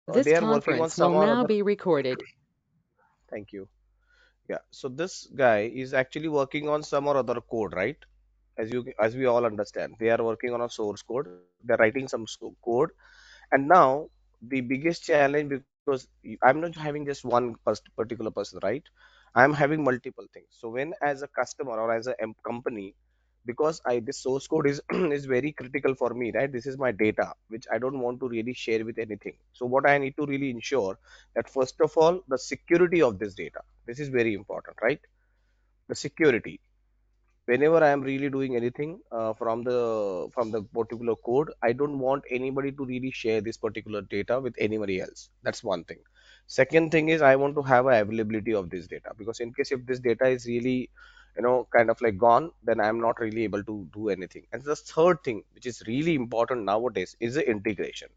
This they are working on conference some will or now other. be recorded. Thank you. Yeah, so this guy is actually working on some or other code, right? As we all understand, they are working on a source code. They're writing some code, and now the biggest challenge, because I'm not having just one particular person, right? I'm having multiple things. So when as a customer or as a company, because I this source code is is very critical for me, right? This is my data which I don't want to really share with anything. So what I need to really ensure that first of all the security of this data, this is very important, right? The security, whenever I am really doing anything from the particular code, I don't want anybody to really share this particular data with anybody else. That's one thing. Second thing is I want to have a availability of this data, because in case if this data is really kind of like gone, then I'm not really able to do anything. And the third thing which is really important nowadays is the integration.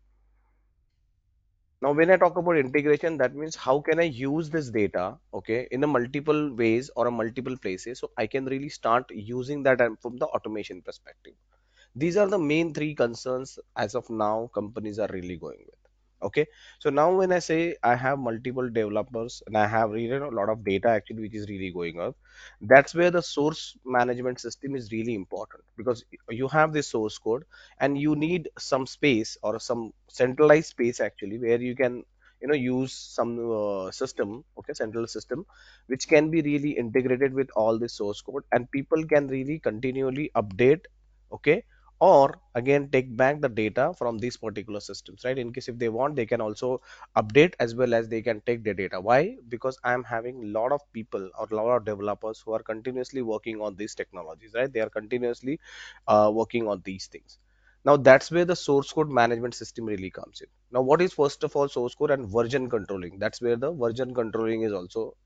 Now, when I talk about integration, that means how can I use this data, okay, in a multiple ways or a multiple places, so I can really start using that from the automation perspective. These are the main three concerns as of now companies are really going with. Okay, so now when I say I have multiple developers and I have really a lot of data actually which is really going up, that's where the source management system is really important, because you have this source code and you need some space or some centralized space actually where you can use some system, okay, central system which can be really integrated with all the source code, and people can really continually update, okay, or again take back the data from these particular systems, right? In case if they want, they can also update as well as they can take the data. Why? Because I'm having a lot of people or a lot of developers who are continuously working on these technologies, right? They are continuously working on these things. Now that's where the source code management system really comes in. Now what is first of all source code and version controlling? That's where the version controlling is also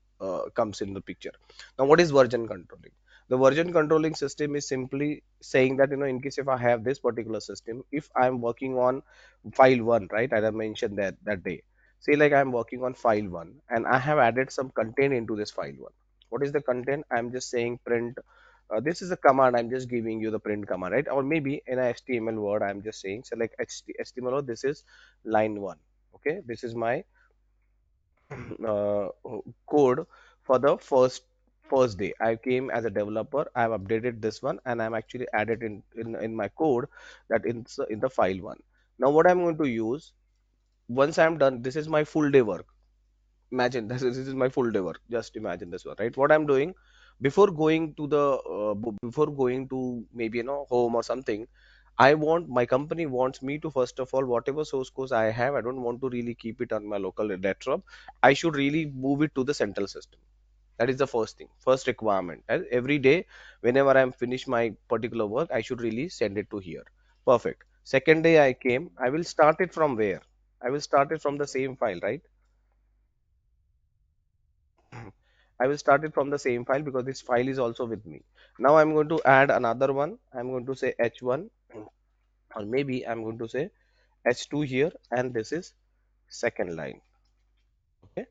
comes in the picture. Now what is version controlling? The version controlling system is simply saying that, in case if I have this particular system, if I'm working on file one, right, as I mentioned that day, say like I'm working on file one and I have added some content into this file one. What is the content? I'm just saying print. This is a command. I'm just giving you the print command, right? Or maybe in a HTML word, I'm just saying, so like HTML word, this is line one. Okay, this is my uh, code for the first day. I came as a developer, I've updated this one and I'm actually added in my code that in the file one. Now what I'm going to use, once I'm done, this is my full day work. Imagine this is my full day work. Just imagine this one, right? What I'm doing before going to the before going to maybe home or something, I want my company wants me to first of all, whatever source code I have, I don't want to really keep it on my local desktop. I should really move it to the central system. That is the first thing, first requirement. And every day, whenever I'm finished my particular work, I should really send it to here. Perfect. Second day I came, I will start it from where? I will start it from the same file, right? I will start it from the same file because this file is also with me. Now I'm going to add another one. I'm going to say H1, or maybe I'm going to say H2 here, and this is second line. Okay,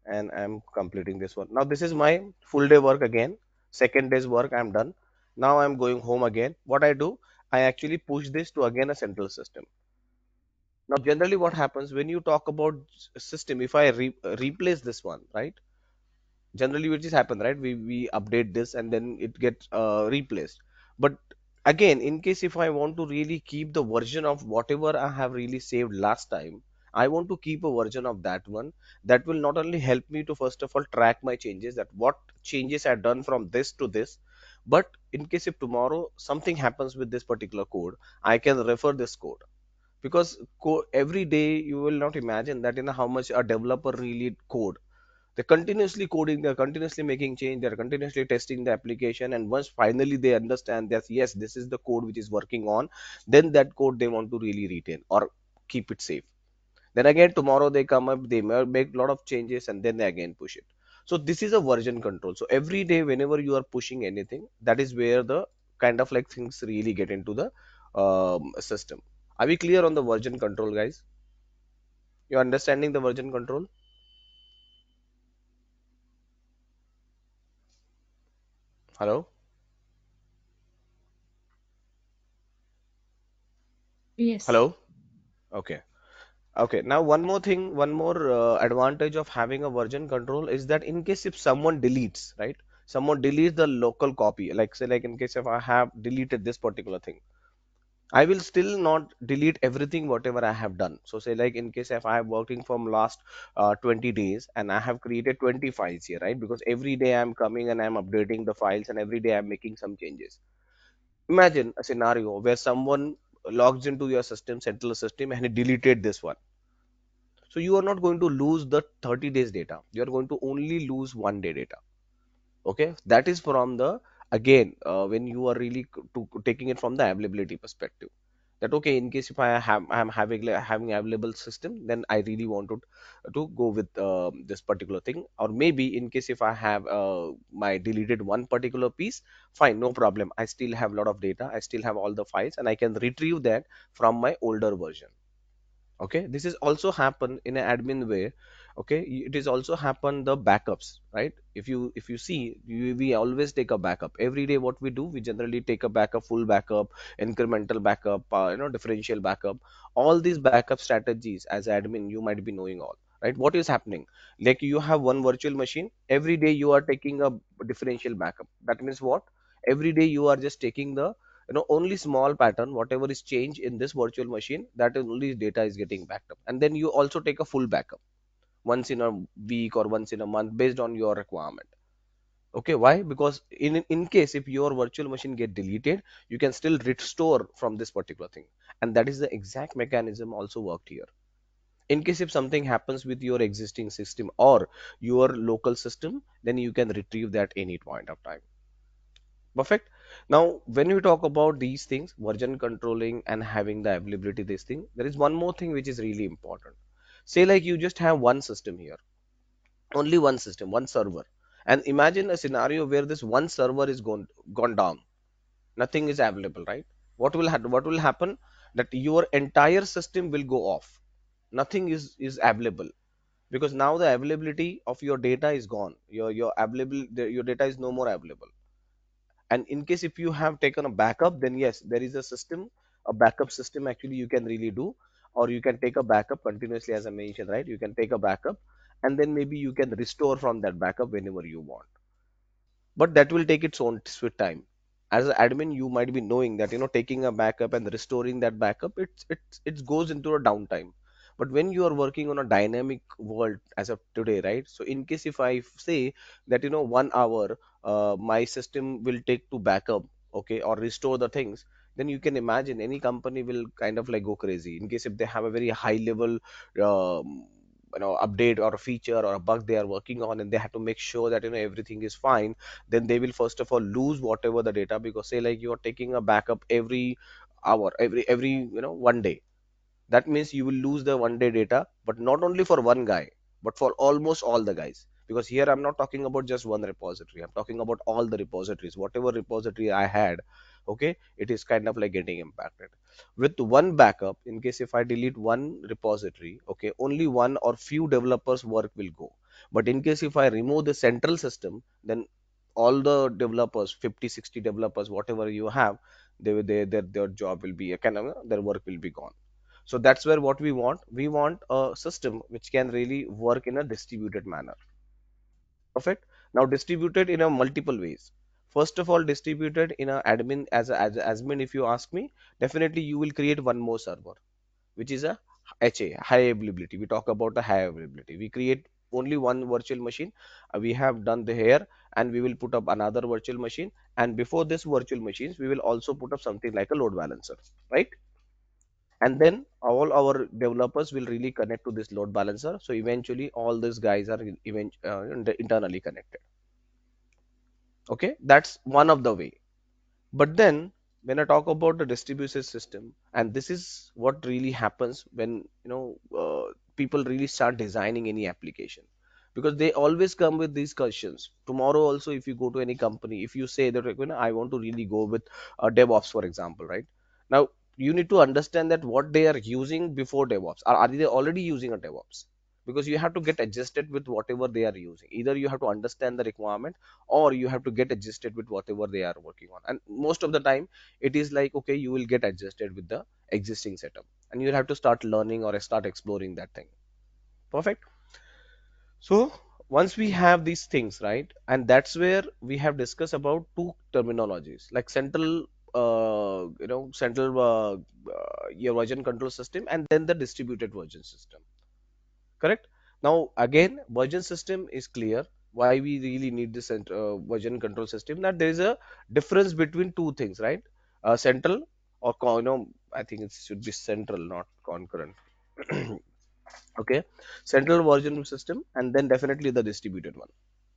and I'm completing this one. Now this is my full day work again. Second day's work I'm done. Now I'm going home again. What I do, I actually push this to again a central system. Now generally what happens when you talk about system, if I replace this one, right? Generally which is happen, right? We update this and then it gets replaced. But again, in case if I want to really keep the version of whatever I have really saved last time, I want to keep a version of that one. That will not only help me to first of all track my changes, that what changes I've done from this to this, but in case if tomorrow something happens with this particular code, I can refer this code. Because every day you will not imagine that how much a developer really code. They're continuously coding, they're continuously making change, they're continuously testing the application, and once finally they understand that yes, this is the code which is working on, then that code they want to really retain or keep it safe. Then again tomorrow they come up, they make a lot of changes and then they again push it. So this is a version control. So every day whenever you are pushing anything, that is where the kind of like things really get into the system. Are we clear on the version control, guys? You're understanding the version control? Hello? Yes. Hello? Okay. Okay, now one more thing, one more advantage of having a version control is that in case if someone deletes, right? Someone deletes the local copy, like say like in case if I have deleted this particular thing, I will still not delete everything whatever I have done. So say like in case if I am working from last 20 days and I have created 20 files here, right? Because every day I'm coming and I'm updating the files and every day I'm making some changes. Imagine a scenario where someone logs into your system, central system, and he deleted this one. So you are not going to lose the 30 days data. You are going to only lose 1 day data. Okay, that is from the again when you are really taking it from the availability perspective. That okay, in case if I'm having available system, then I really wanted to go with this particular thing. Or maybe in case if I have my deleted one particular piece, fine, no problem. I still have a lot of data. I still have all the files, and I can retrieve that from my older version. Okay, this is also happen in an admin way. Okay, it is also happen the backups, right? If you see, we always take a backup every day. What we do, we generally take a backup, full backup, incremental backup, differential backup. All these backup strategies as admin you might be knowing all, right? What is happening, like you have one virtual machine, every day you are taking a differential backup. That means what, every day you are just taking the only small pattern, whatever is changed in this virtual machine, that is only data is getting backed up. And then you also take a full backup once in a week or once in a month based on your requirement. Okay, why? Because in case if your virtual machine get deleted, you can still restore from this particular thing. And that is the exact mechanism also worked here. In case if something happens with your existing system or your local system, then you can retrieve that any point of time. Perfect. Now, when we talk about these things, version controlling and having the availability, this thing, there is one more thing which is really important. Say like you just have one system here, only one system, one server. And imagine a scenario where this one server is gone down. Nothing is available, right? What will happen? That your entire system will go off. Nothing is available because now the availability of your data is gone. Your available your data is no more available. And in case if you have taken a backup, then yes, there is a system, a backup system actually you can really do. Or you can take a backup continuously, as I mentioned, right? You can take a backup and then maybe you can restore from that backup whenever you want, but that will take its own sweet time. As an admin, you might be knowing that taking a backup and restoring that backup, it goes into a downtime. But when you are working on a dynamic world as of today, right? So in case if I say that 1 hour my system will take to backup, okay, or restore the things, then you can imagine any company will kind of like go crazy in case if they have a very high level update or a feature or a bug they are working on, and they have to make sure that everything is fine. Then they will first of all lose whatever the data, because say like you are taking a backup every hour, every 1 day. That means you will lose the 1 day data, but not only for one guy, but for almost all the guys. Because here I'm not talking about just one repository, I'm talking about all the repositories. Whatever repository I had, okay, it is kind of like getting impacted. With one backup, in case if I delete one repository, okay, only one or few developers work will go. But in case if I remove the central system, then all the developers, 50 60 developers, whatever you have, their job will be a kind of their work will be gone. So that's where what we want a system which can really work in a distributed manner. Perfect. Now distributed in a multiple ways. First of all, distributed in a admin, as a admin, if you ask me, definitely you will create one more server, which is a high availability. We talk about the high availability. We create only one virtual machine. We have done the here, and we will put up another virtual machine. And before this virtual machines, we will also put up something like a load balancer, right? And then all our developers will really connect to this load balancer. So eventually all these guys are internally connected. Okay, that's one of the way. But then when I talk about the distributed system, and this is what really happens when people really start designing any application, because they always come with these questions. Tomorrow also, if you go to any company, if you say that I want to really go with DevOps, for example, right? Now you need to understand that what they are using before DevOps. Are they already using a DevOps? because you have to get adjusted with whatever they are using. Either you have to understand the requirement, or you have to get adjusted with whatever they are working on. And most of the time it is like, okay, you will get adjusted with the existing setup, and you'll have to start learning or start exploring that thing. Perfect. So once we have these things, right, and that's where we have discussed about two terminologies, like central, central your version control system, and then the distributed version system. Correct. Now again, version system is clear. Why we really need this version control system? That there is a difference between two things, right? Central or I think it should be central, not concurrent. Okay, central version system, and then definitely the distributed one.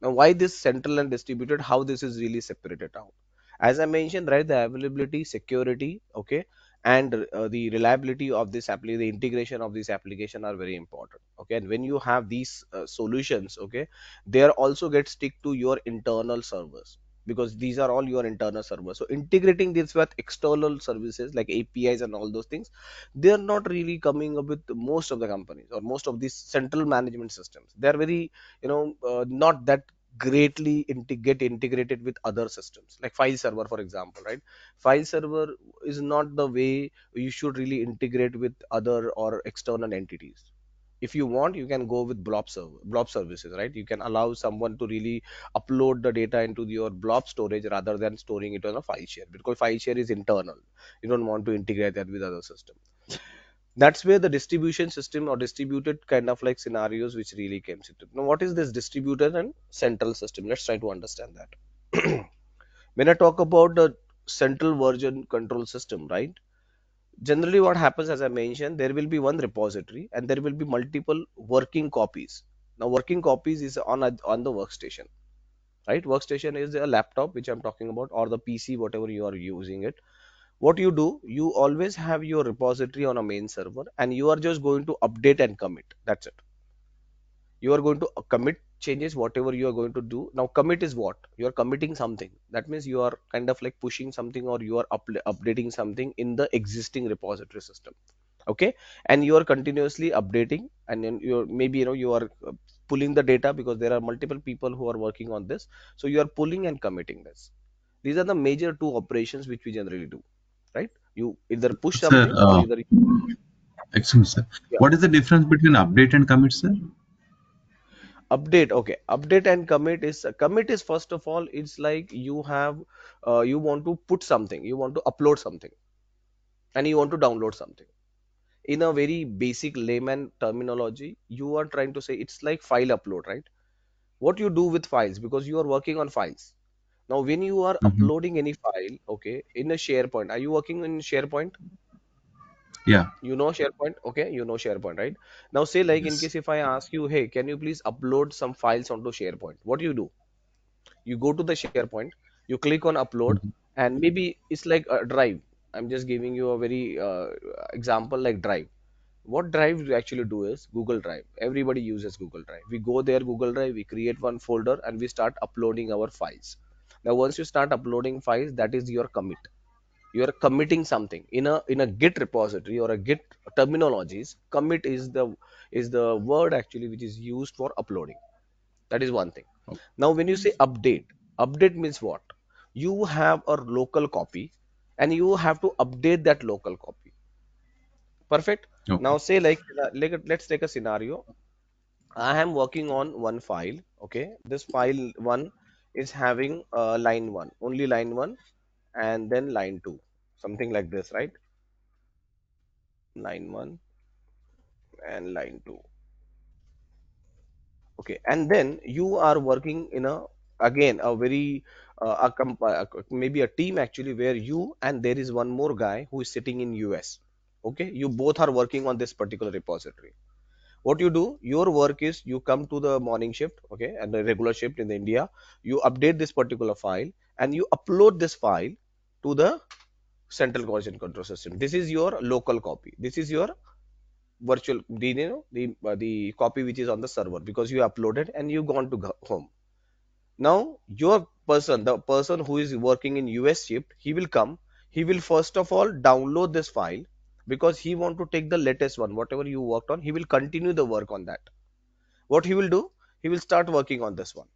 Now why this central and distributed, how this is really separated out? As I mentioned, right, the availability, security, okay, and the reliability of this application, the integration of this application are very important. Okay, and when you have these solutions, okay, they are also get stick to your internal servers, because these are all your internal servers. So integrating this with external services like APIs and all those things, they are not really coming up with most of the companies or most of these central management systems. They are very, not that greatly get integrated with other systems like file server, for example, right? File server is not the way you should really integrate with other or external entities. If you want, you can go with blob services, right? You can allow someone to really upload the data into your blob storage rather than storing it on a file share, because file share is internal. You don't want to integrate that with other systems. That's where the distribution system or distributed kind of like scenarios which really comes into. Now what is this distributed and central system? Let's try to understand that. When I talk about the central version control system, right, generally what happens, as I mentioned, there will be one repository and there will be multiple working copies. Now working copies is on the workstation, right? Workstation is a laptop which I'm talking about, or the PC, whatever you are using it. What you do, you always have your repository on a main server, and you are just going to update and commit. That's it. You are going to commit changes, whatever you are going to do. Now commit is what? You are committing something. That means you are kind of like pushing something, or you are updating something in the existing repository system. Okay, and you are continuously updating, and then you're maybe, you are pulling the data, because there are multiple people who are working on this. So you are pulling and committing this. These are the major two operations which we generally do, right? You either push Sir, something, or either excuse me, sir. yeah. What is the difference between update and commit, sir? Update, okay, update and commit is first of all, it's like you have, you want to put something, you want to upload something, and you want to download something. In a very basic layman terminology, you are trying to say it's like file upload, right? What you do with files, because you are working on files. Now when you are Hmm. uploading any file, okay, in a SharePoint, are you working in SharePoint? Yeah. You know SharePoint, okay, you know SharePoint, right? Now say, like, in Yes. case if I ask you, hey, can you please upload some files onto SharePoint, what do? You go to the SharePoint, you click on upload, Mhm. and maybe it's like a drive. I'm just giving you a very example, like drive. What drive we actually do is Google Drive. Everybody uses Google Drive. We go there, Google Drive, we create one folder, and we start uploading our files. Now once you start uploading files, that is your commit. You are committing something in a Git repository or a Git terminologies. Commit is the word actually which is used for uploading. That is one thing. O- Now, when you say update, update means what? You have a local copy, and you have to update that local copy. Perfect. Okay. Now, say like let's take a scenario. I am working on one file. Okay, this file one is having line one, only line one, and then line two, something like this, right? Line one and line two. Okay, and then you are working in a, again, a very maybe a team actually, where you and there is one more guy who is sitting in US. Okay, you both are working on this particular repository. What you do, your work is you come to the morning shift, okay, and the regular shift in India. You update this particular file, and you upload this file to the central version control system. This is your local copy. This is your virtual, the copy which is on the server, because you uploaded and you gone to home. Now your person, the person who is working in US shift, he will come, he will first of all download this file, because he want to take the latest one, whatever you worked on, he will continue the work on that. What he will do, he will start working on this one,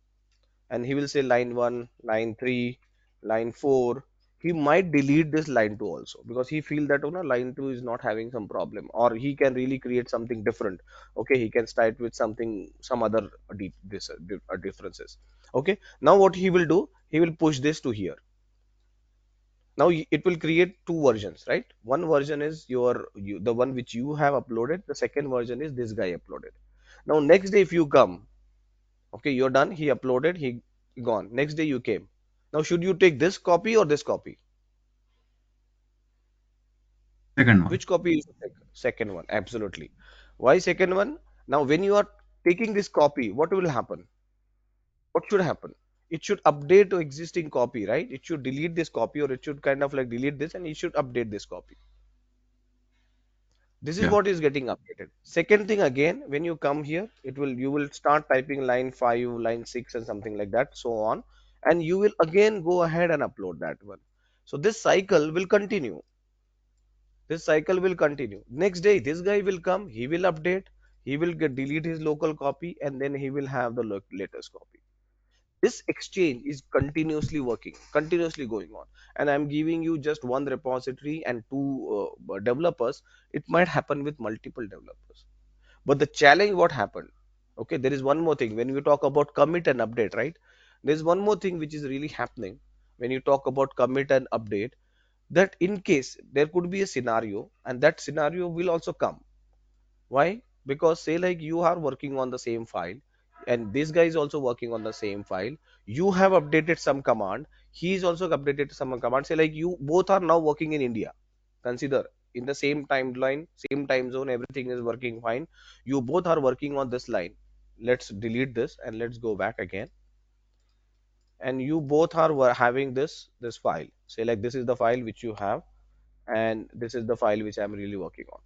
and he will say line 1, line 3, line 4. He might delete this line 2 also, because he feel that, line 2 is not having some problem, or he can really create something different. Okay, he can start with something, some other differences. Okay, now what he will do, he will push this to here. Now it will create two versions, right? One version is the one which you have uploaded. The second version is this guy uploaded. Now next day if you come, okay, you're done, he uploaded, he gone. Next day you came. Now should you take this copy or this copy? Second one. Which copy you should take? Second one, absolutely. Why second one? Now when you are taking this copy, what will happen? What should happen? It should update to existing copy, right? It should delete this copy, or it should kind of like delete this, and it should update this copy. This is Yeah. what is getting updated. Second thing, again, when you come here, you will start typing line 5, line 6, and something like that, so on, and you will again go ahead and upload that one. So this cycle will continue. This cycle will continue. Next day this guy will come, he will update, he will delete his local copy, and then he will have the latest copy. This exchange is continuously working, continuously going on. And I'm giving you just one repository and two developers. It might happen with multiple developers. But the challenge, what happened? Okay, there is one more thing. When you talk about commit and update, right? There's one more thing which is really happening when you talk about commit and update, that in case there could be a scenario, and that scenario will also come. Why? Because say like you are working on the same file, and this guy is also working on the same file. You have updated some command, he is also updated some command. Say like you both are now working in India. Consider, in the same timeline, same time zone, everything is working fine. You both are working on this line. Let's delete this and let's go back again. And you both are having this file. Say like this is the file which you have, and this is the file which I'm really working on.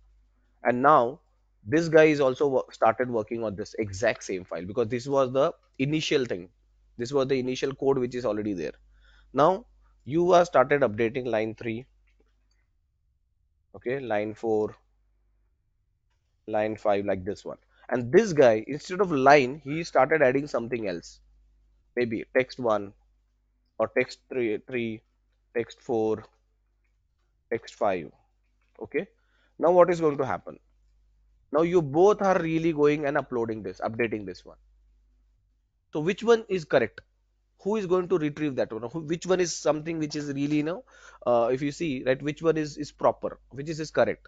And now this guy is also started working on this exact same file, because this was the initial thing. This was the initial code which is already there. Now you are started updating line 3, okay, line 4, line 5, like this one. And this guy, instead of line, he started adding something else. Maybe text 1, or text 3, text 4, text 5. Okay, now what is going to happen? Now you both are really going and uploading this, updating this one. So which one is correct? Who is going to retrieve that one? Which one is something which is really, if you see, right, which one is proper, which is correct?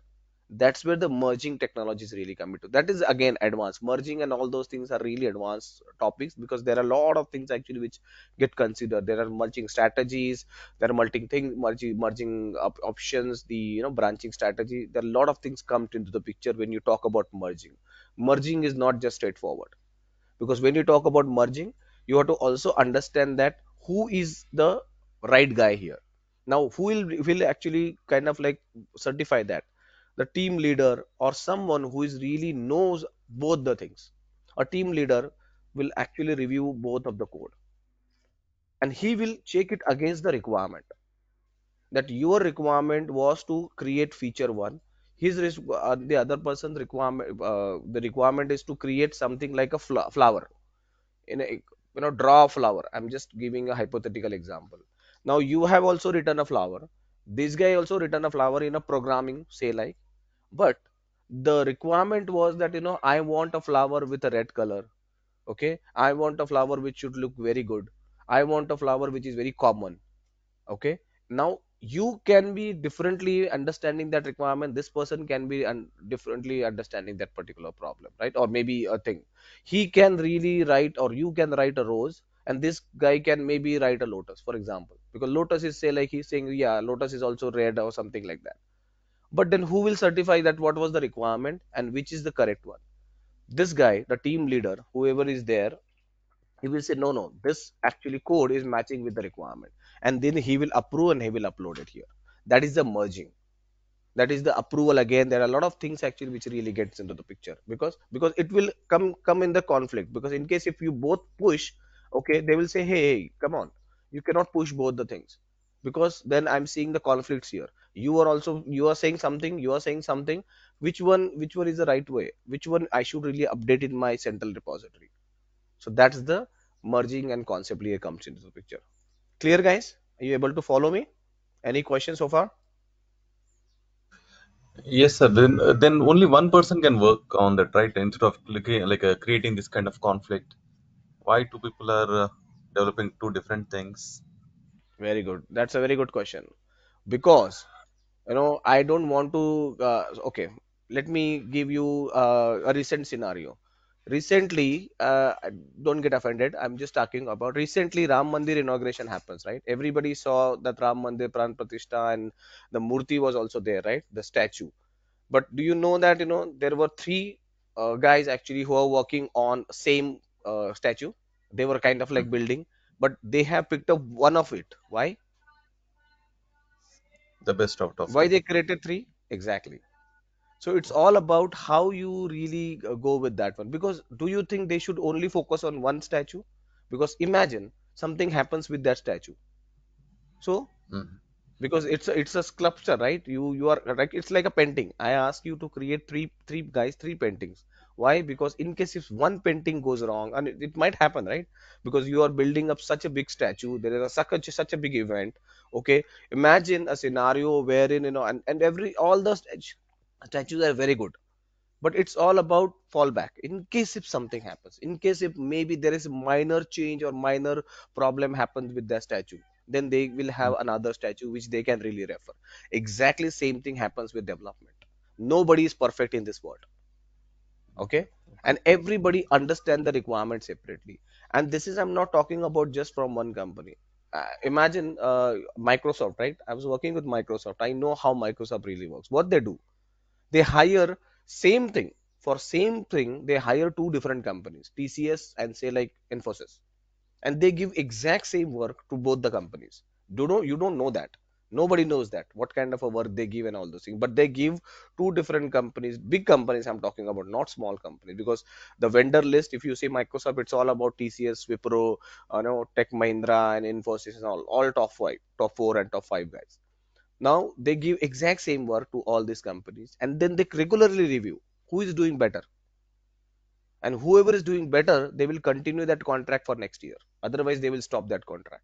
That's where the merging technology is really coming to. That is again advanced merging, and all those things are really advanced topics, because there are a lot of things actually which get considered. There are merging strategies, there are merging options, the branching strategy. There are a lot of things come into the picture when you talk about merging. Merging is not just straightforward, because when you talk about merging, you have to also understand that who is the right guy here. Now who will actually kind of like certify that? The team leader, or someone who is really knows both the things. A team leader will actually review both of the code, and he will check it against the requirement, that your requirement was to create feature 1. The other person's requirement, the requirement is to create something like a flower, in a draw a flower. I'm just giving a hypothetical example. Now you have also written a flower, this guy also written a flower in a programming, say like. But the requirement was that, I want a flower with a red color. Okay, I want a flower which should look very good. I want a flower which is very common. Okay, now you can be differently understanding that requirement, this person can be differently understanding that particular problem, right? Or maybe a thing, he can really write, or you can write a rose, and this guy can maybe write a lotus, for example, because lotus is, say like, he's saying, yeah, lotus is also red or something like that. But then who will certify that what was the requirement and which is the correct one? This guy, the team leader, whoever is there, he will say, no, no, this actually code is matching with the requirement, and then he will approve and he will upload it here. That is the merging. That is the approval. Again, there are a lot of things actually which really gets into the picture, because it will come in the conflict, because in case if you both push, okay, they will say, hey, hey, come on, you cannot push both the things. because then I'm seeing the conflicts here. You are also, you are saying something, you are saying something. Which one is the right way? Which one I should really update in my central repository? So that's the merging and concept here comes into the picture. Clear, guys? Are you able to follow me? Any questions so far? Yes, sir. Then only one person can work on that, right? Instead of creating this kind of conflict. Why two people are developing two different things? Very good. That's a very good question. Because I don't want to okay, let me give you a recent scenario. Recently, don't get offended, I'm just talking about recently. Ram Mandir inauguration happens, right? Everybody saw that Ram Mandir Pran Pratishtha, and the murti was also there, right? The statue. But do you know that there were three guys actually who are working on same statue. They were kind of like Mhm. building, but they have picked up one of it. Why? The best out of Why it. they created three? Exactly. So it's all about how you really go with that one. Because do you think they should only focus on one statue? Because imagine something happens with that statue. So Mhm. because it's a sculpture, right? You are like, it's like a painting. I ask you to create three guys, three paintings. Why? Because in case if one painting goes wrong, and it might happen, right? Because you are building up such a big statue, there is such a big event. Okay, imagine a scenario wherein and every all the statues are very good, but it's all about fallback in case if something happens, in case if maybe there is a minor change or minor problem happens with the statue, then they will have Mhm. another statue which they can really refer. Exactly same thing happens with development. Nobody is perfect in this world. Okay, and everybody understand the requirements separately. And this is, I'm not talking about just from one company. Imagine Microsoft, right? I was working with Microsoft, I know how Microsoft really works. What they do, they hire same thing, for same thing they hire two different companies, TCS and say like Infosys, and they give exact same work to both the companies. Do know, you don't know that. Nobody knows that what kind of a work they give and all those things, but they give two different companies, big companies I'm talking about, not small companies. Because the vendor list, if you say Microsoft, it's all about TCS, Wipro, Tech Mahindra and Infosys and all top five, top four and top five guys. Now they give exact same work to all these companies, and then they regularly review who is doing better, and whoever is doing better, they will continue that contract for next year. Otherwise, they will stop that contract.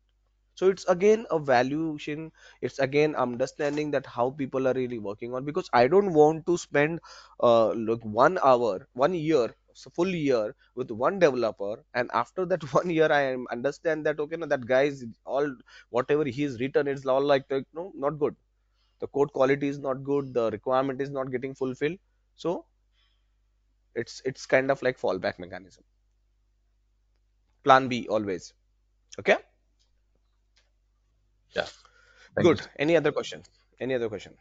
So it's again a valuation. It's again understanding that how people are really working on. Because I don't want to spend look 1 hour, 1 year, so full year with one developer, and after that 1 year, I am understand that okay, no, that guy is all whatever he's written, it's all like no, not good. The code quality is not good, the requirement is not getting fulfilled. So it's kind of like fallback mechanism, plan B always. Okay, Yeah. Thank you, good. sir. Any other question? Any other question?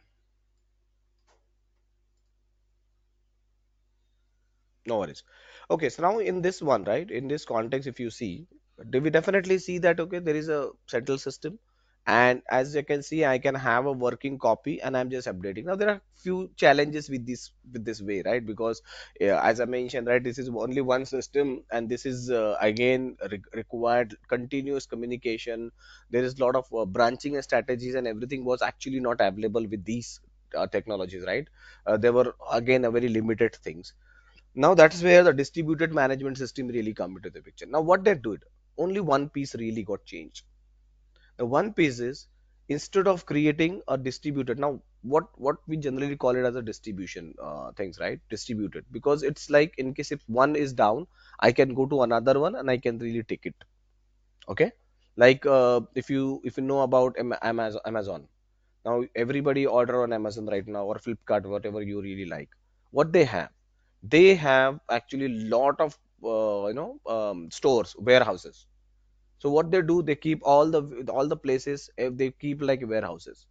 No worries. Okay, so now in this one, right, in this context, if you see, do we definitely see that okay, there is a central system, and as you can see, I can have a working copy, and I'm just updating. Now there are few challenges with this way, right? Because as I mentioned, right, this is only one system, and this is again required continuous communication. There is a lot of branching and strategies, and everything was actually not available with these technologies, right? There were again a very limited things. Now that's where the distributed management system really come into the picture. Now what they did, only one piece really got changed. The one piece is, instead of creating a distributed, now what we generally call it as a distribution things, right? Distributed, because it's like in case if one is down, I can go to another one and I can really take it. Okay, like if you know about Amazon. Now everybody order on Amazon right now, or Flipkart, whatever you really like. What they have actually lot of stores, warehouses. So what they do, they keep all the places, they keep like warehouses.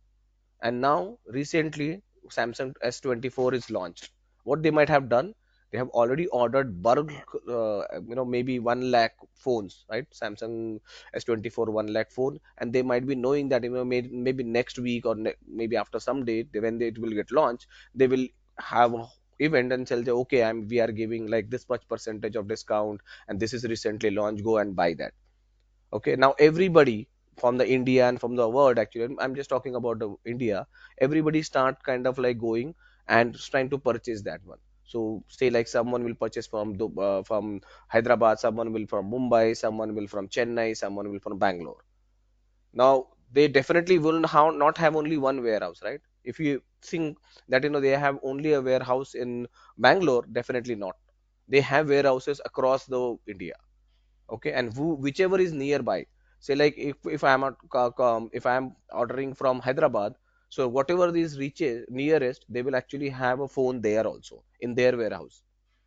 And now recently Samsung S24 is launched. What they might have done, they have already ordered bulk, maybe 1 lakh phones, right? Samsung S24 1 lakh phone, and they might be knowing that maybe next week or maybe after some date, when it will get launched, they will have a event and tell them, okay, we are giving like this much percentage of discount, and this is recently launched, go and buy that. Okay, now everybody, from the India and from the world. Actually, I'm just talking about the India. Everybody start kind of like going and trying to purchase that one. So say like someone will purchase from from Hyderabad, someone will from Mumbai, someone will from Chennai, someone will from Bangalore. Now they definitely will not have only one warehouse, right? If you think that they have only a warehouse in Bangalore, definitely not. They have warehouses across the India. Okay, and whichever is nearby. Say like if I am if I am ordering from Hyderabad, so whatever these reaches nearest, they will actually have a phone there also in their warehouse.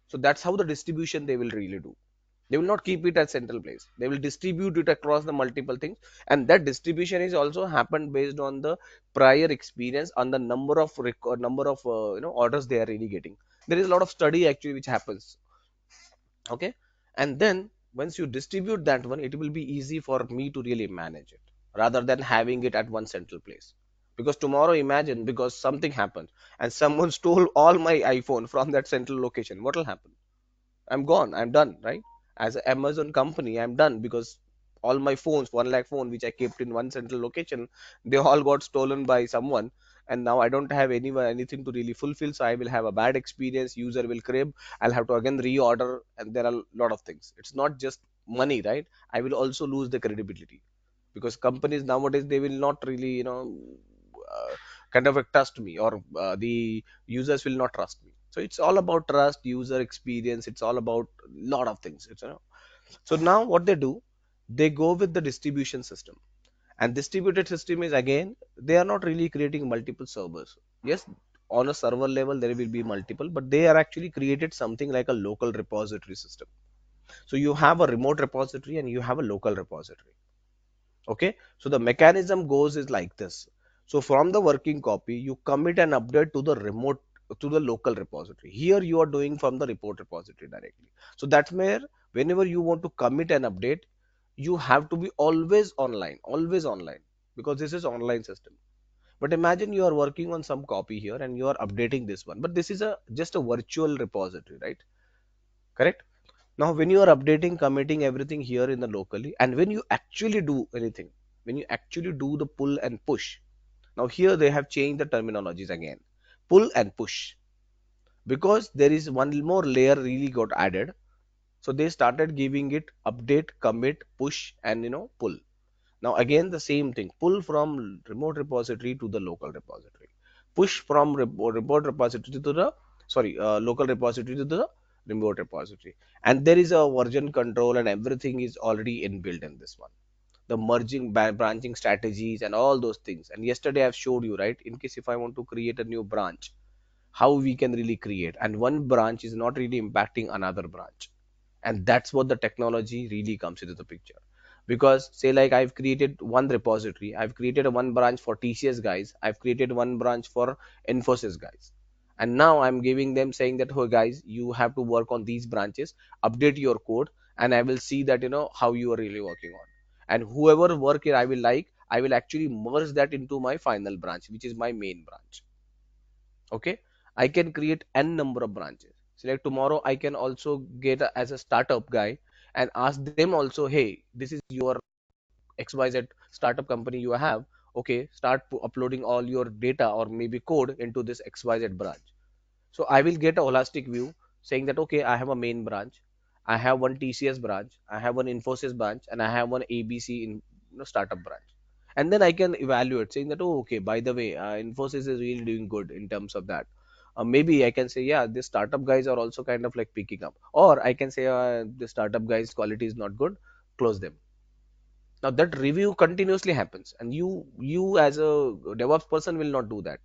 So that's how the distribution they will really do. They will not keep it at central place. They will distribute it across the multiple things, and that distribution is also happened based on the prior experience on the number of record number of orders they are really getting. There is a lot of study actually which happens. Okay, and then once you distribute that one, it will be easy for me to really manage it rather than having it at one central place. Because tomorrow, imagine, because something happened and someone stole all my iPhone from that central location, what will happen? I'm gone. I'm done, right? As an Amazon company, I'm done because all my phones, 1 lakh phone, which I kept in one central location, they all got stolen by someone. And now I don't have anything to really fulfill. So I will have a bad experience. User will crib. I'll have to again reorder. And there are a lot of things. It's not just money, right? I will also lose the credibility because companies nowadays, they will not really, kind of trust me, or the users will not trust me. So it's all about trust, user experience. It's all about a lot of things. So now what they do, they go with the distribution system. And distributed system is, again, they are not really creating multiple servers. Yes, on a server level there will be multiple, but they are actually created something like a local repository system. So you have a remote repository and you have a local repository. Okay, so the mechanism goes is like this. So from the working copy, you commit an update to the remote, to the local repository. Here you are doing from the report repository directly. So that's where, whenever you want to commit an update, you have to be always online, because this is online system. But imagine you are working on some copy here and you are updating this one, but this is a just a virtual repository, right? Correct. Now, when you are updating, committing everything here in the locally, and when you actually do anything, when you actually do the pull and push, now here they have changed the terminologies again. Pull and push, because there is one more layer really got added. So they started giving it update, commit, push, and pull. Now again the same thing, pull from remote repository to the local repository, push from remote repository to the, sorry, local repository to the remote repository. And there is a version control and everything is already inbuilt in this one. The merging, branching strategies and all those things. And yesterday I've showed you, right? In case if I want to create a new branch, how we can really create, and one branch is not really impacting another branch. And that's what the technology really comes into the picture. Because say like I've created one repository, I've created a one branch for TCS guys, I've created one branch for Infosys guys, and now I'm giving them saying that, oh guys, you have to work on these branches, update your code, and I will see that how you are really working on. And whoever work here I will like, I will actually merge that into my final branch, which is my main branch. Okay, I can create n number of branches. So like tomorrow I can also get as a startup guy and ask them also, hey, this is your XYZ startup company you have. Okay, start uploading all your data or maybe code into this XYZ branch. So I will get a holistic view saying that, okay, I have a main branch, I have one TCS branch, I have one Infosys branch, and I have one ABC in startup branch. And then I can evaluate saying that, oh, okay, by the way, Infosys is really doing good in terms of that. Maybe I can say, yeah, the startup guys are also kind of like picking up. Or I can say, the startup guys' quality is not good, close them. Now that review continuously happens, and you as a DevOps person will not do that.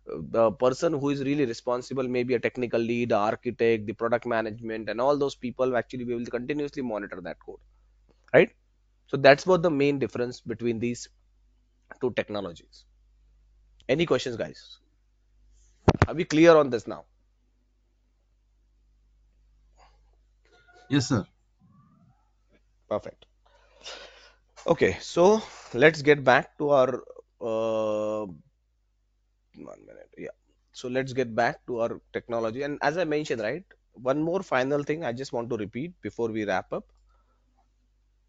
The person who is really responsible, maybe a technical lead, the architect, the product management, and all those people actually will continuously monitor that code, right? So that's what the main difference between these two technologies. Any questions, guys? Are we clear on this now? Yes, sir. Perfect. Okay, so let's get back to our uh, 1 minute. Yeah. So let's get back to our technology. And as I mentioned, right, one more final thing I just want to repeat before we wrap up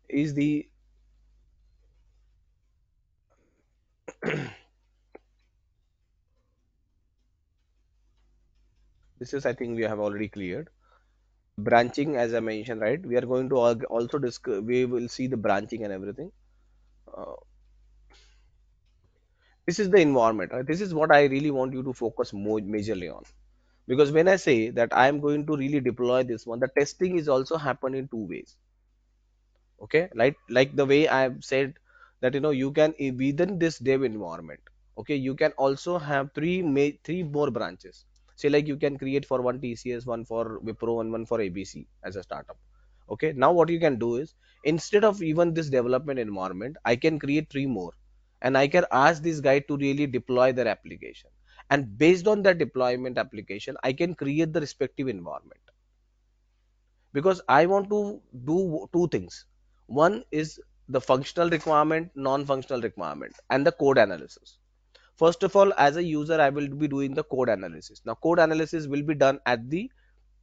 is the This is, I think, we have already cleared. Branching, as I mentioned, right? We are going to also discuss. We will see the branching and everything. Uh, this is the environment. This is what I really want you to focus more majorly on. Because when I say that I am going to really deploy this one, the testing is also happen in two ways. Okay, like the way I have said that you can within this dev environment, okay, you can also have three more branches. Say like you can create for one TCS, one for Wipro, and one for ABC as a startup. Okay, now what you can do is, instead of even this development environment, I can create three more, and I can ask this guy to really deploy their application, and based on that deployment application I can create the respective environment. Because I want to do two things. One is the functional requirement, non-functional requirement, and the code analysis. First of all, as a user, I will be doing the code analysis. Now, code analysis will be done at the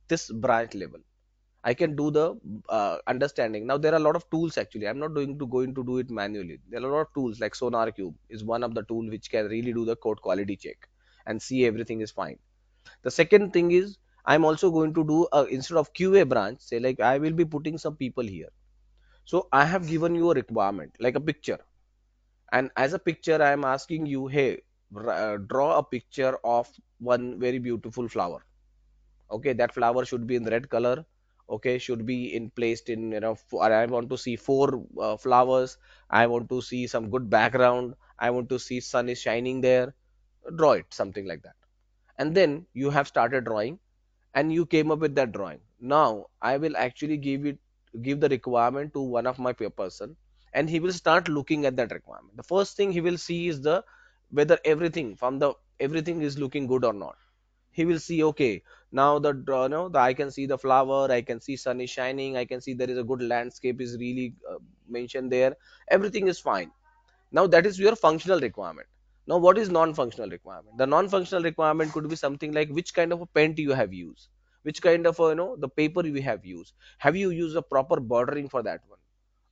this branch level. I can do the understanding. Now, there are a lot of tools actually. I'm not going to do it manually. There are a lot of tools like Sonar Cube is one of the tool which can really do the code quality check and see everything is fine. The second thing is, I'm also going to do instead of QA branch, say like I will be putting some people here. So I have given you a requirement like a picture, and as a picture I am asking you, hey, draw a picture of one very beautiful flower. Okay, that flower should be in red color. Okay, should be in placed in, I want to see four flowers. I want to see some good background. I want to see sun is shining there. Draw it something like that. And then you have started drawing, and you came up with that drawing. Now I will actually give the requirement to one of my person, and he will start looking at that requirement. The first thing he will see is the whether everything is looking good or not. He will see, okay, now the draw no the I can see the flower, I can see sun is shining, I can see there is a good landscape is really mentioned there, everything is fine. Now that is your functional requirement. Now what is non-functional requirement? The non-functional requirement could be something like which kind of a pen you have used, which kind of the paper you have you used a proper bordering for that one.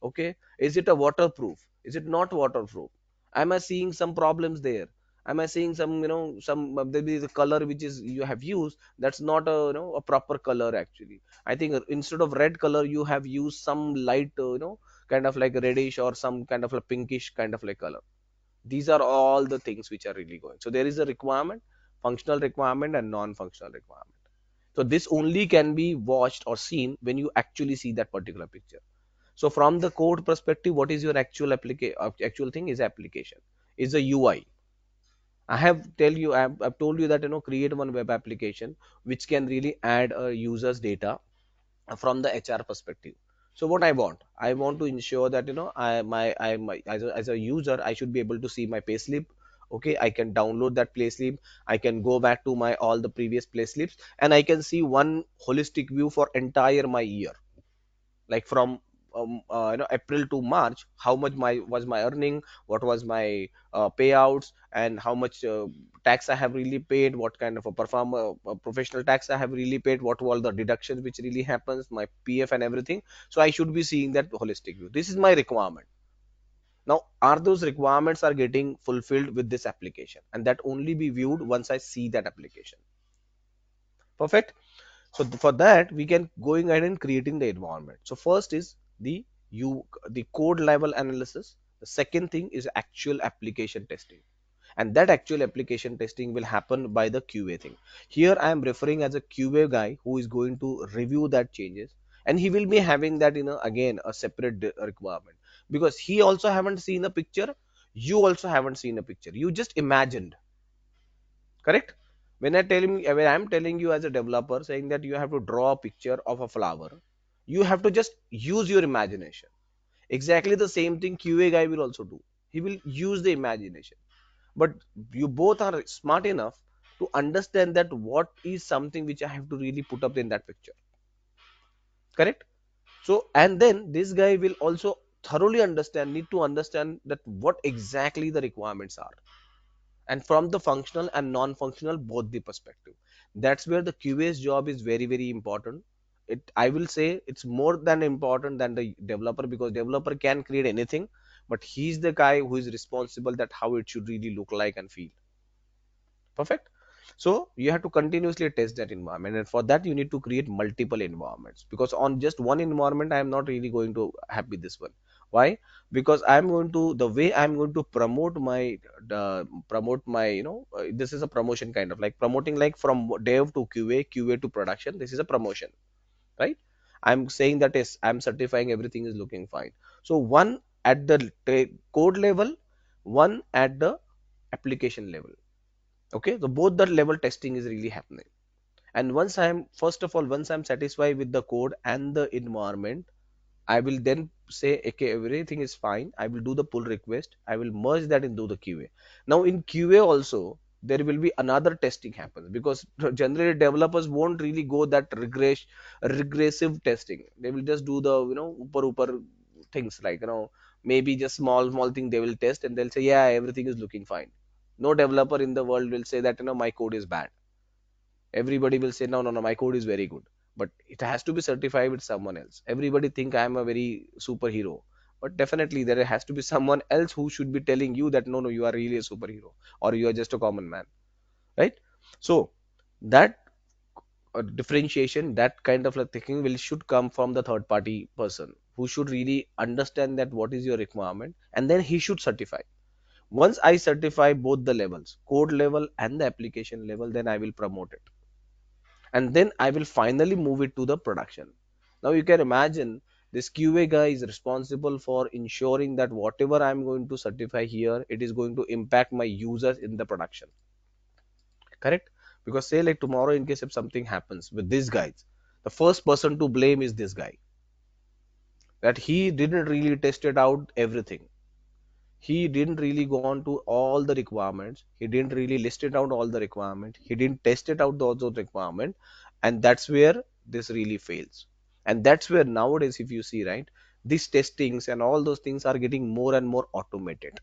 Okay, is it a waterproof, is it not waterproof? Am I seeing some problems there? Am I seeing some there is a color which is you have used, that's not a a proper color actually. I think instead of red color you have used some light kind of like a reddish or some kind of a pinkish kind of like color. These are all the things which are really going. So there is a requirement, functional requirement and non-functional requirement. So this only can be watched or seen when you actually see that particular picture. So from the code perspective, what is your actual thing is application, is a UI. I've told you that create one web application which can really add a user's data from the HR perspective. So what I want to ensure that as a user I should be able to see my payslip. Okay, I can download that payslip. I can go back to my all the previous payslips, and I can see one holistic view for entire my year, like from April to March, how much my was my earning, what was my payouts, and how much tax I have really paid, what kind of a professional tax I have really paid, what were all the deductions which really happens, my PF and everything. So I should be seeing that holistic view. This is my requirement. Now, are those requirements are getting fulfilled with this application? And that only be viewed once I see that application. Perfect. So for that we can going ahead and creating the environment. So first is the code level analysis. The second thing is actual application testing, and that actual application testing will happen by the QA thing. Here I am referring as a QA guy who is going to review that changes, and he will be having that again a separate requirement, because he also haven't seen a picture, you also haven't seen a picture, you just imagined. Correct? When I'm telling you as a developer saying that you have to draw a picture of a flower, you have to just use your imagination. Exactly the same thing QA guy will also do. He will use the imagination. But you both are smart enough to understand that what is something which I have to really put up in that picture. Correct? So, and then this guy will also thoroughly need to understand that what exactly the requirements are, and from the functional and non-functional both the perspective. That's where the QA's job is very very important. I will say it's more than important than the developer, because developer can create anything, but he's the guy who is responsible that how it should really look like and feel. Perfect. So you have to continuously test that environment, and for that you need to create multiple environments, because on just one environment I am not really going to happy this one. Why? Because I'm going to, the way I'm going to promote my, this is a promotion, kind of like promoting, like from dev to QA to production. This is a promotion, right? I'm saying that is, I'm certifying everything is looking fine. So one at the code level, one at the application level. Okay, so both the level testing is really happening. And once I'm, first of all, once I'm satisfied with the code and the environment, I will then say, okay, everything is fine. I will do the pull request. I will merge that into the QA. Now in QA also, there will be another testing happens, because generally developers won't really go that regressive testing. They will just do the, upper things, like, maybe just small thing they will test, and they'll say, yeah, everything is looking fine. No developer in the world will say that, my code is bad. Everybody will say, no, no, no, my code is very good, but it has to be certified with someone else. Everybody think I am a very superhero, but definitely there has to be someone else who should be telling you that, no, no, you are really a superhero, or you are just a common man, right? So that differentiation, that kind of like thinking will should come from the third party person, who should really understand that what is your requirement, and then he should certify. Once I certify both the levels, code level and the application level, then I will promote it, and then I will finally move it to the production. Now you can imagine, this QA guy is responsible for ensuring that whatever I'm going to certify here, it is going to impact my users in the production. Correct? Because say like tomorrow, in case if something happens with these guys, the first person to blame is this guy, that he didn't really test it out everything. He didn't really go on to all the requirements. He didn't really list it out all the requirement. He didn't test it out those requirement, and that's where this really fails. And that's where nowadays, if you see, right, these testings and all those things are getting more and more automated,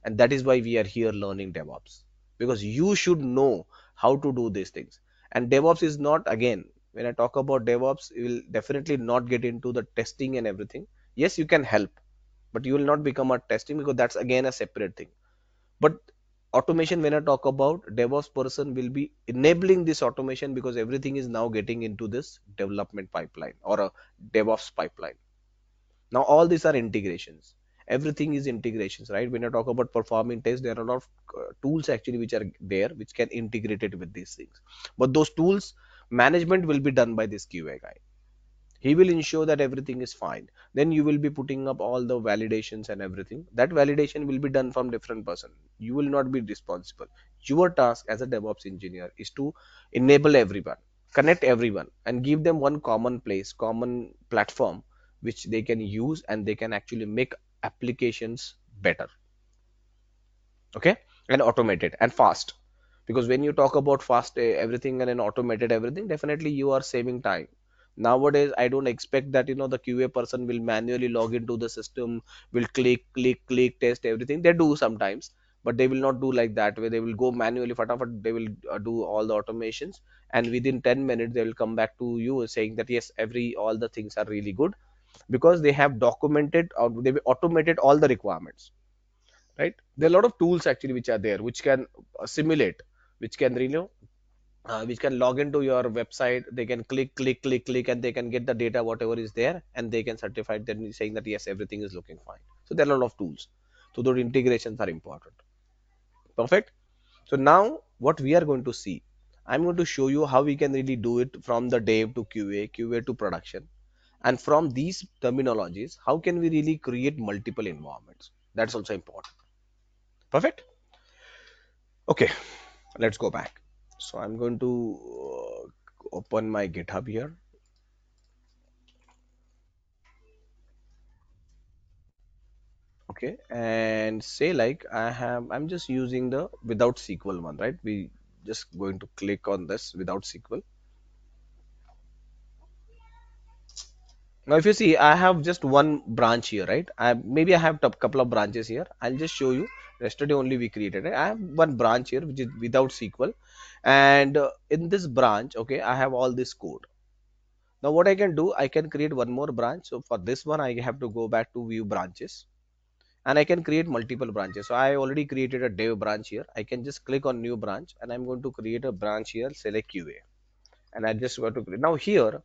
and that is why we are here learning DevOps, because you should know how to do these things. And DevOps is not, again, when I talk about DevOps, you will definitely not get into the testing and everything. Yes, you can help, but you will not become a testing, because that's again a separate thing. But automation, when I talk about, DevOps person will be enabling this automation, because everything is now getting into this development pipeline or a DevOps pipeline. Now all these are integrations. Everything is integrations, right? When I talk about performing tests, there are a lot of tools actually which are there, which can integrate it with these things. But those tools management will be done by this QA guy. He will ensure that everything is fine. Then you will be putting up all the validations and everything. That validation will be done from different person. You will not be responsible. Your task as a DevOps engineer is to enable everyone, connect everyone, and give them one common place, common platform, which they can use, and they can actually make applications better. Okay, and automated and fast. Because when you talk about fast everything and an automated everything, definitely you are saving time. Nowadays I don't expect that, the QA person will manually log into the system, will click test everything. They do sometimes, but they will not do like that, where they will go manually fatafat, they will do all the automations, and within 10 minutes they will come back to you saying that yes, every all the things are really good, because they have documented or they've automated all the requirements, right? There are a lot of tools actually which are there, which can simulate, which can really which can log into your website. They can click, and they can get the data whatever is there, and they can certify then saying that yes, everything is looking fine. So there are a lot of tools. So those integrations are important. Perfect. So now what we are going to see, I'm going to show you how we can really do it from the dev to QA to production, and from these terminologies, how can we really create multiple environments. That's also important. Perfect. Okay, let's go back. So I'm going to open my GitHub here. Okay, and say like I'm just using the without SQL one, right? We just going to click on this without SQL. Now if you see, I have just one branch here, right? Maybe I have a couple of branches here. I'll just show you. Yesterday only we created it. I have one branch here which is without SQL, and in this branch, okay, I have all this code. Now what I can do, I can create one more branch. So for this one, I have to go back to view branches. and I can create multiple branches. So I already created a dev branch here. I can just click on new branch, and I'm going to create a branch here, select QA, and I just want to create. Now here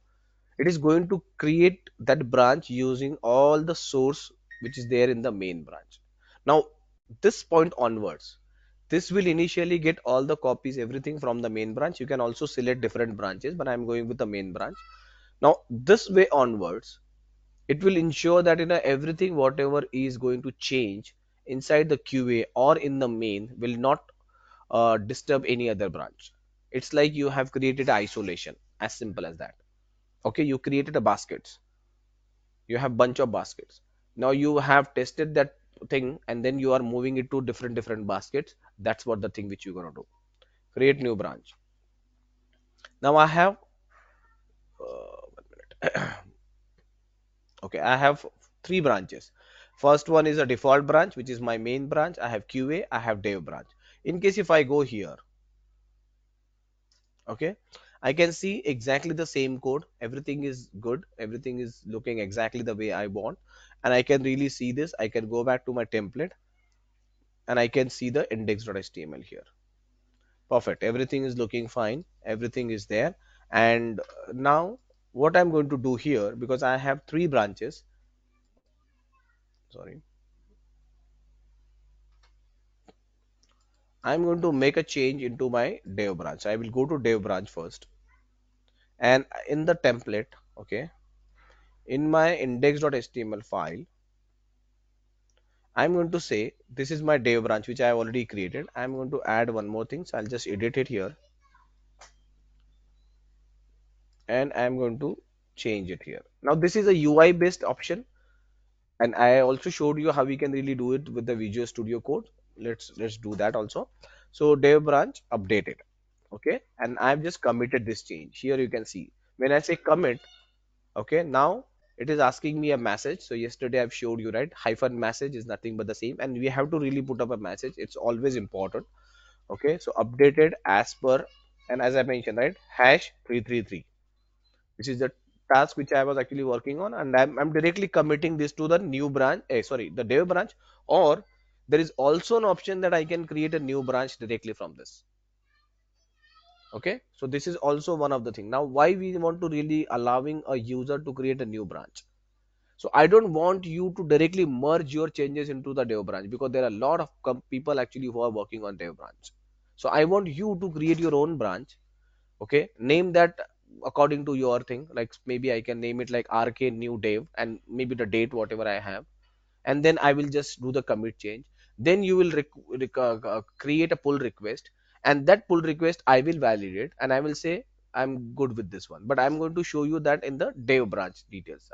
it is going to create that branch using all the source which is there in the main branch. Now this point onwards, this will initially get all the copies, everything from the main branch. You can also select different branches, but I'm going with the main branch. Now this way onwards, it will ensure that everything whatever is going to change inside the QA or in the main will not disturb any other branch. It's like you have created isolation, as simple as that. Okay, you created a baskets, you have bunch of baskets. Now you have tested that thing, and then you are moving it to different baskets. That's what the thing which you're going to do. Create new branch. Now I have 1 minute. Okay, I have three branches. First one is a default branch, which is my main branch. I have QA, I have dev branch. In case if I go here, okay, I can see exactly the same code. Everything is good, everything is looking exactly the way I want, and I can really see this. I can go back to my template, and I can see the index.html here. Perfect, everything is looking fine, everything is there. And now what I'm going to do here, because I have three branches, sorry, I'm going to make a change into my dev branch. I will go to dev branch first, and in the template, okay, in my index.html file, I'm going to say this is my dev branch which I have already created. I'm going to add one more thing. So I'll just edit it here, and I'm going to change it here. Now this is a UI based option, and I also showed you how we can really do it with the Visual Studio Code. Let's do that also. So dev branch updated. Okay, and I've just committed this change. Here you can see when I say commit, okay, now it is asking me a message. So yesterday I've showed you, right, hyphen message is nothing but the same, and we have to really put up a message. It's always important. Okay, so updated as per, and as I mentioned, right, hash 333. This is the task which I was actually working on, and I'm directly committing this to the new branch, sorry, the dev branch. Or there is also an option that I can create a new branch directly from this. Okay, so this is also one of the thing. Now why we want to really allowing a user to create a new branch? So I don't want you to directly merge your changes into the dev branch, because there are a lot of people actually who are working on dev branch. So I want you to create your own branch. Okay, name that according to your thing. Like maybe I can name it like RK new dev, and maybe the date whatever I have, and then I will just do the commit change. Then you will create a pull request, and that pull request I will validate, and I will say I'm good with this one. But I'm going to show you that in the dev branch details.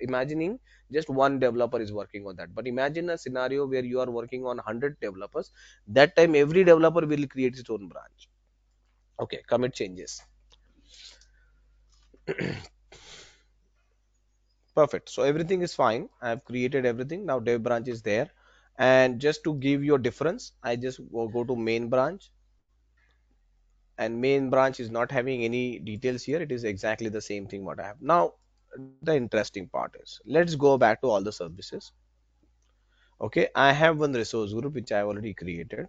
Imagining just one developer is working on that, but imagine a scenario where you are working on 100 developers. That time every developer will create its own branch. Okay, commit changes. Perfect. So everything is fine. I have created everything. Now dev branch is there. And just to give you a difference, I just go to main branch, and main branch is not having any details here. It is exactly the same thing what I have. Now the interesting part is, let's go back to all the services. Okay, I have one resource group which I have already created.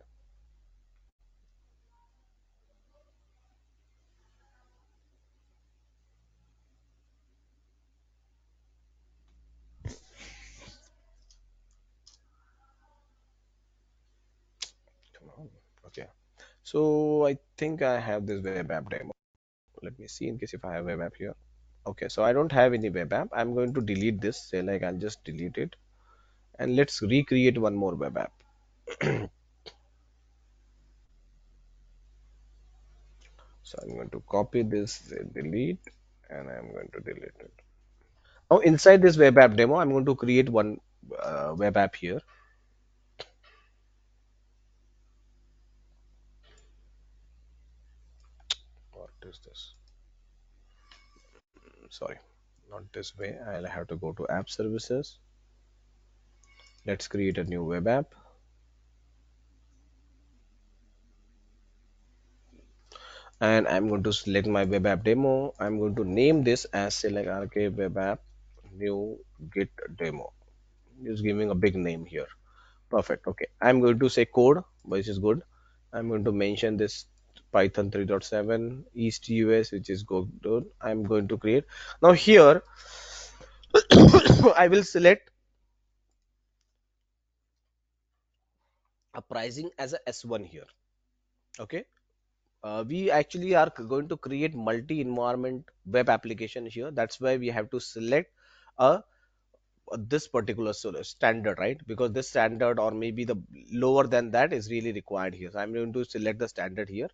Come on. Okay. So I think I have this web app demo. Let me see in case if I have web app here. Okay, so I don't have any web app. I'm going to delete this. Say like I'll just delete it, and let's recreate one more web app. So I'm going to copy this, delete, and I'm going to delete it. Now inside this web app demo, I'm going to create one web app here. What is this? Sorry, not this way. I'll have to go to app services. Let's create a new web app, and I'm going to select my web app demo. I'm going to name this as select RK web app new git demo. Just giving a big name here. Perfect. Okay. I'm going to say code, which is good. I'm going to mention this Python 3.7 East US, which is good. I'm going to create. Now here, I will select a pricing as a S1 here. Okay. We actually are going to create multi-environment web application here. That's why we have to select a this particular standard, right? Because this standard or maybe the lower than that is really required here. So I'm going to select the standard here.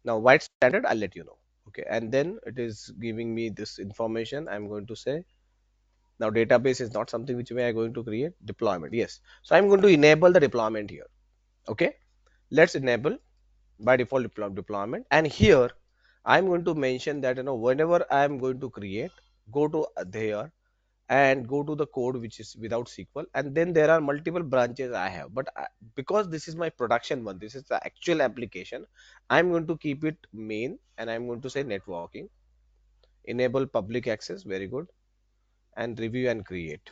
Now white standard, I'll let you know. Okay, and then it is giving me this information. I'm going to say now database is not something which we are going to create. Deployment, yes. So I'm going to enable the deployment here. Okay, let's enable by default deployment. And here I'm going to mention that whenever I'm going to create, go to there and go to the code which is without SQL, and then there are multiple branches I have. But because this is my production one, this is the actual application, I'm going to keep it main, and I'm going to say networking, enable public access, very good, and review and create.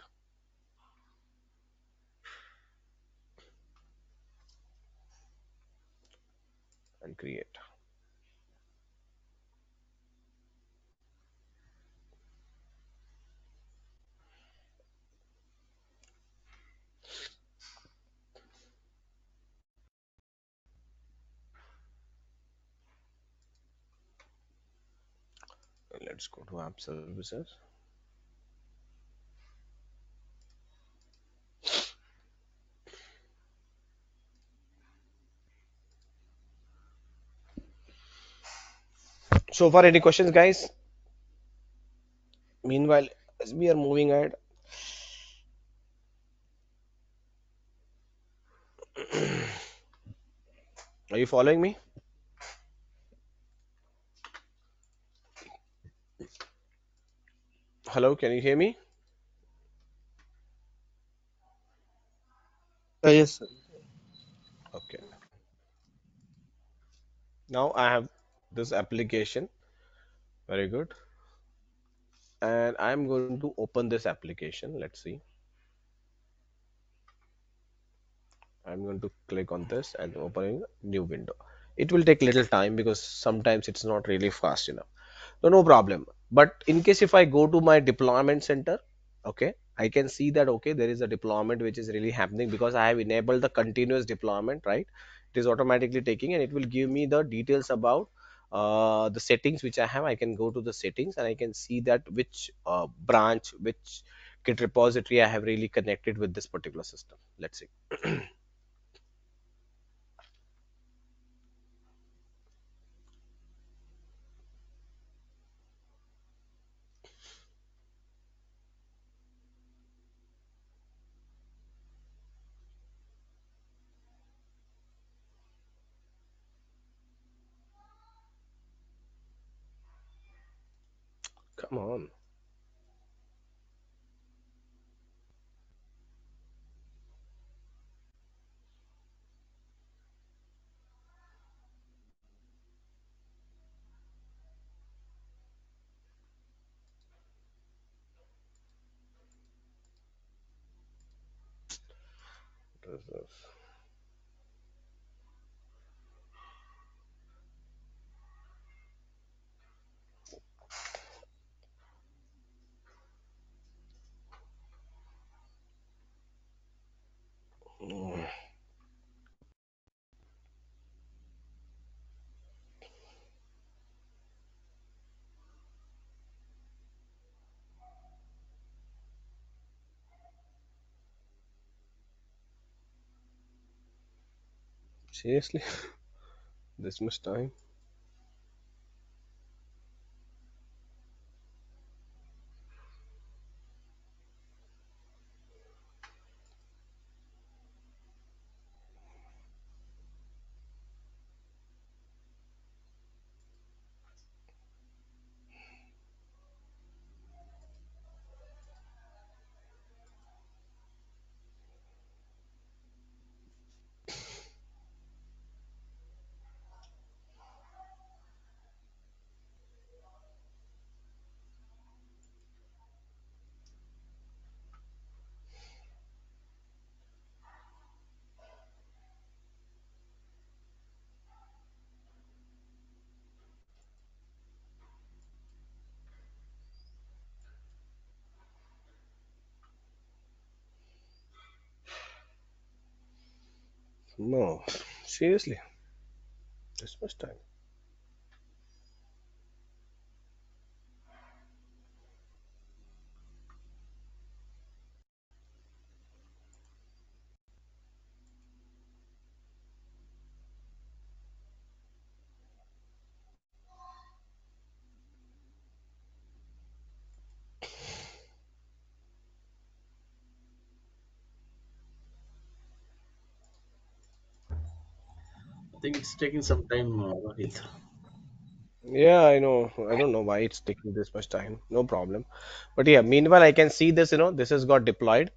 Let's go to app services. So far, any questions, guys? Meanwhile, as we are moving ahead, are you following me? Hello, can you hear me? Yes, sir. Okay. Now I have this application. Very good. And I'm going to open this application. Let's see. I'm going to click on this and opening a new window. It will take little time because sometimes it's not really fast enough. So no problem. But in case if I go to my deployment center, okay, I can see that okay, there is a deployment which is really happening because I have enabled the continuous deployment, right? It is automatically taking and it will give me the details about the settings which I have. I can go to the settings and I can see that which branch, which Git repository I have really connected with this particular system. Let's see. Come on. Mm, seriously, this much time? No, seriously, this much time. I think it's taking some time, Rohit. Yeah, I know. I don't know why it's taking this much time. No problem. But yeah, meanwhile, I can see this, this has got deployed.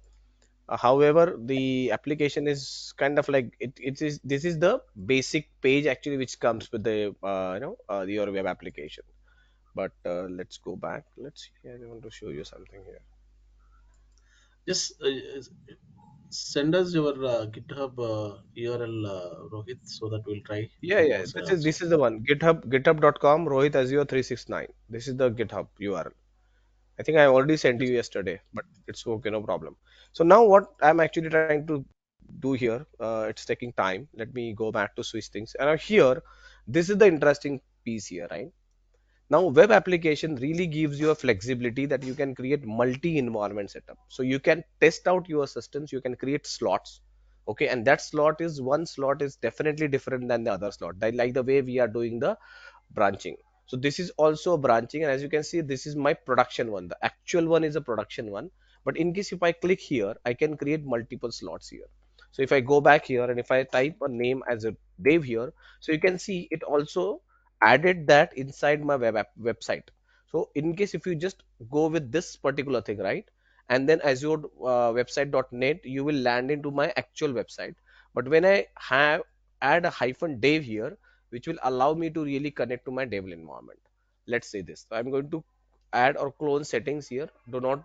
However, the application is kind of like it is. This is the basic page actually, which comes with the your web application. But let's go back. Let's see. I want to show you something here. Just send us your GitHub URL, Rohit, so that we'll try Yeah, from yeah. our side This also. is the one. GitHub.com Rohit Azure 369. This is the GitHub URL. I think I already sent you Just yesterday, but it's okay, no problem. So now what I'm actually trying to do here, it's taking time. Let me go back to switch things. And now here, this is the interesting piece here, right? Now, web application really gives you a flexibility that you can create multi-environment setup. So you can test out your systems, you can create slots. Okay, and that slot is one slot is definitely different than the other slot. Like the way we are doing the branching. So this is also a branching, and as you can see, this is my production one. The actual one is a production one. But in case if I click here, I can create multiple slots here. So if I go back here and if I type a name as a Dave here, so you can see it also added that inside my website. So in case if you just go with this particular thing, right, and then Azure website.net, you will land into my actual website. But when I have add a hyphen Dave here, which will allow me to really connect to my Devel environment. Let's say this. So I'm going to add or clone settings here. Do not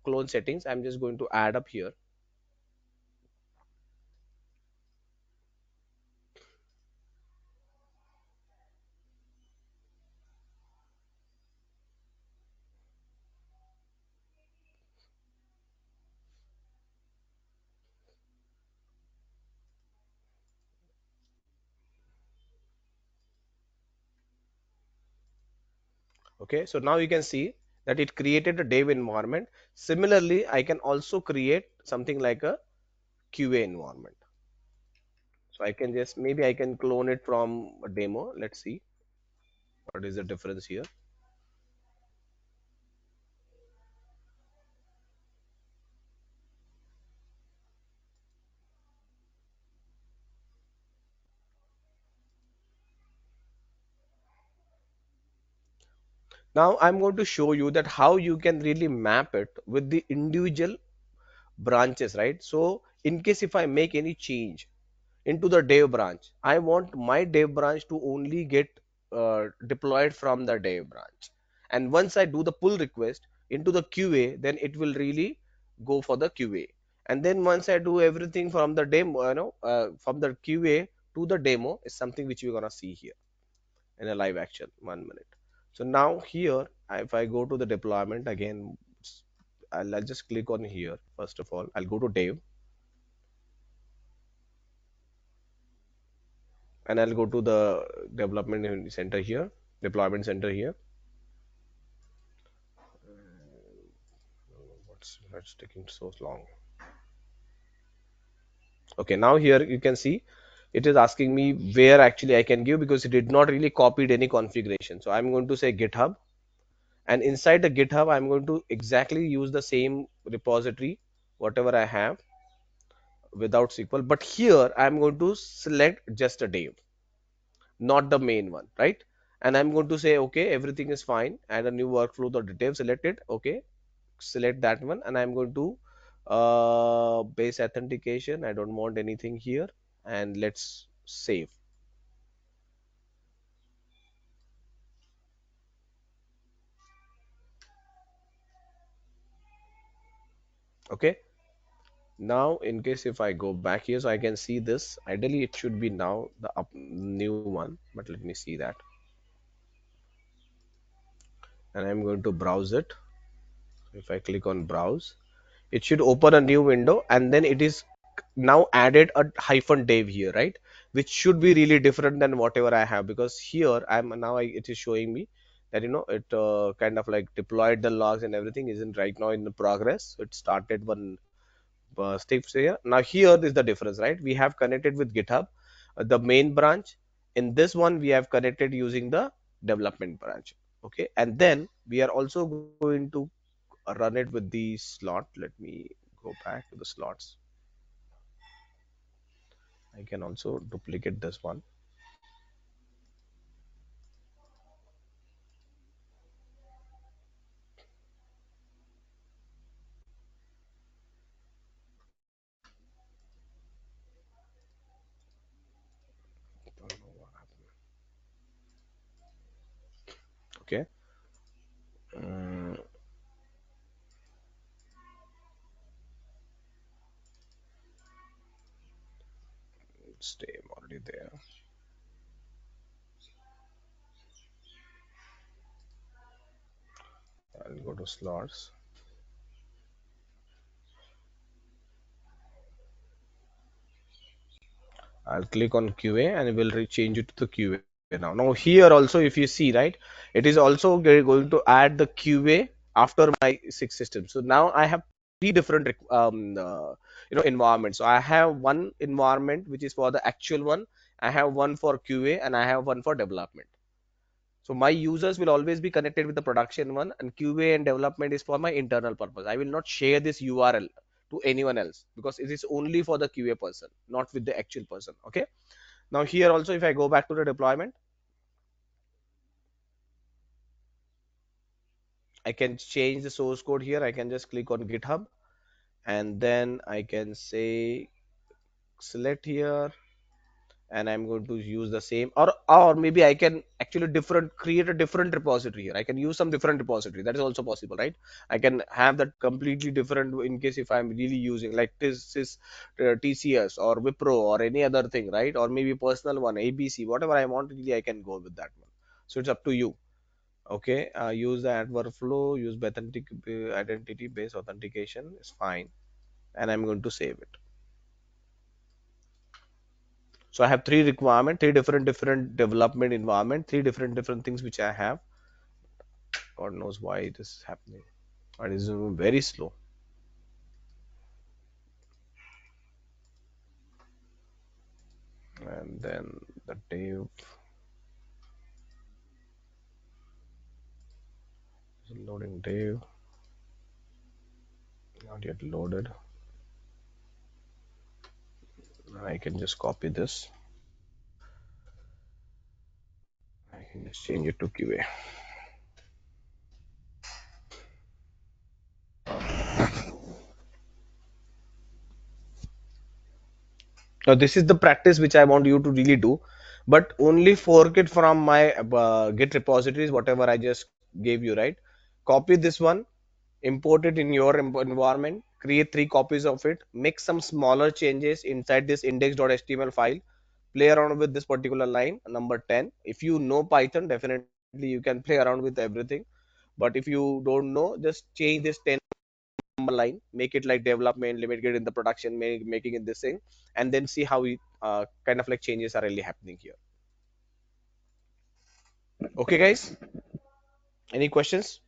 clone settings. I'm just going to add up here. Okay. So now you can see that it created a Dev environment. Similarly, I can also create something like a QA environment. So I can just maybe I can clone it from a demo. Let's see what is the difference here. Now I'm going to show you that how you can really map it with the individual branches, right? So in case if I make any change into the dev branch, I want my dev branch to only get deployed from the dev branch. And once I do the pull request into the QA, then it will really go for the QA. And then once I do everything from the demo, from the QA to the demo is something which we're gonna see here in a live action. 1 minute. So now here, if I go to the deployment again, I'll just click on here. First of all, I'll go to dev and I'll go to the development center here, deployment center here. What's taking so long? Okay, now here you can see it is asking me where actually I can give because it did not really copied any configuration. So I'm going to say GitHub, and inside the GitHub I'm going to exactly use the same repository, whatever I have without SQL. But here I'm going to select just a Dave, not the main one, right? And I'm going to say okay, everything is fine. Add a new workflow. The detail selected. Okay, select that one, and I'm going to base authentication. I don't want anything here, and let's save. Okay, now in case if I go back here, so I can see this. Ideally it should be now the new one, but let me see that. And I'm going to browse it. If I click on browse, it should open a new window, and then it is now added a hyphen dev here, right? Which should be really different than whatever I have, because here it is showing me that it kind of like deployed the logs and everything isn't right now in the progress. So it started one steps here. Now here is the difference, right? We have connected with GitHub, the main branch. In this one, we have connected using the development branch. Okay, and then we are also going to run it with the slot. Let me go back to the slots. I can also duplicate this one. Okay. Mm, stay already there. I'll go to slots. I'll click on QA and it will change it to the QA now. Now here also, if you see, right, it is also going to add the QA after my six systems. So now I have three different environments. So I have one environment which is for the actual one. I have one for QA and I have one for development. So my users will always be connected with the production one, and QA and development is for my internal purpose. I will not share this URL to anyone else because it is only for the QA person, not with the actual person. Okay. Now here also, if I go back to the deployment, I can change the source code here. I can just click on GitHub and then I can say select here, and I'm going to use the same, or maybe I can actually different create a different repository here. I can use some different repository. That is also possible, right? I can have that completely different in case if I'm really using like this TCS or Wipro or any other thing, right? Or maybe personal one, ABC, whatever I want, really I can go with that one. So it's up to you. Okay, use the add workflow, use identity based authentication is fine, and I'm going to save it. So I have three requirement, three different development environment, three different things which I have. God knows why it is happening. And it's very slow. And then the Dave is loading Dave, not yet loaded. I can just copy this. I can just change it to QA. Now this is the practice which I want you to really do, but only fork it from my Git repositories, whatever I just gave you, right? Copy this one, import it in your environment, create three copies of it, make some smaller changes inside this index.html file, play around with this particular line, number 10. If you know Python, definitely you can play around with everything. But if you don't know, just change this 10 number line, make it like development, limit it in the production, making it this thing, and then see how we kind of like changes are really happening here. Okay, guys, any questions?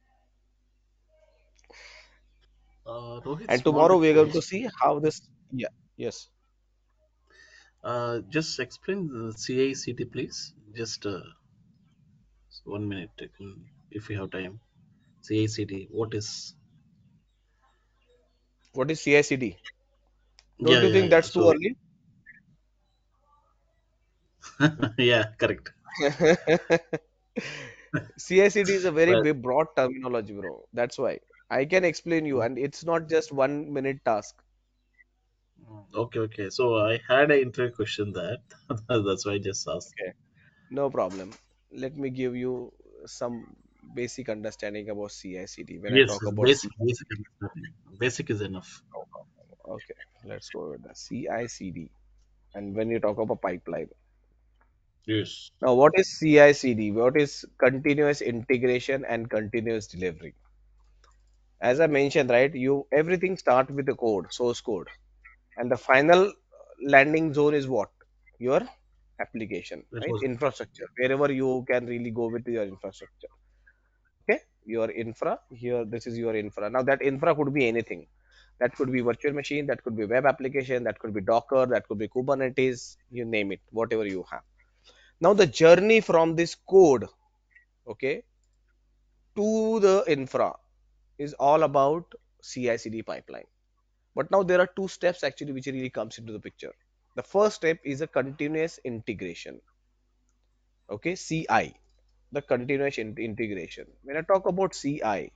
Rohit, And small tomorrow we're going to request. see how this. Yeah, yes. Just explain the CI/CD, please. Just 1 minute, if you have time. CI/CD. What is? What is CI/CD? Don't Yeah, you yeah, think yeah. that's too So, early? yeah, correct. CI/CD is a very Well, big, broad terminology, bro. That's why I can explain you, and it's not just 1 minute task. okay, okay. So I had an interview question that that's why I just asked. Okay, no problem. Let me give you some basic understanding about CI/CD. When I Yes, talk yes, about basic understanding. Basic is enough. okay, let's go with the CI/CD. And when you talk about pipeline, Yes. now what is CI/CD? What is continuous integration and continuous delivery? As I mentioned, right, you everything start with the code, source code. and the final landing zone is what? Your application, That right? was Infrastructure, wherever you can really go with your infrastructure. Okay, your infra here, this is your infra. Now that infra could be anything. That could be virtual machine, that could be web application, that could be Docker, that could be Kubernetes, you name it, whatever you have. Now the journey from this code, okay, to the infra is all about CI/CD pipeline. But now there are two steps actually which really comes into the picture. The first step is a continuous integration. Okay, CI, the continuous integration. When I talk about CI,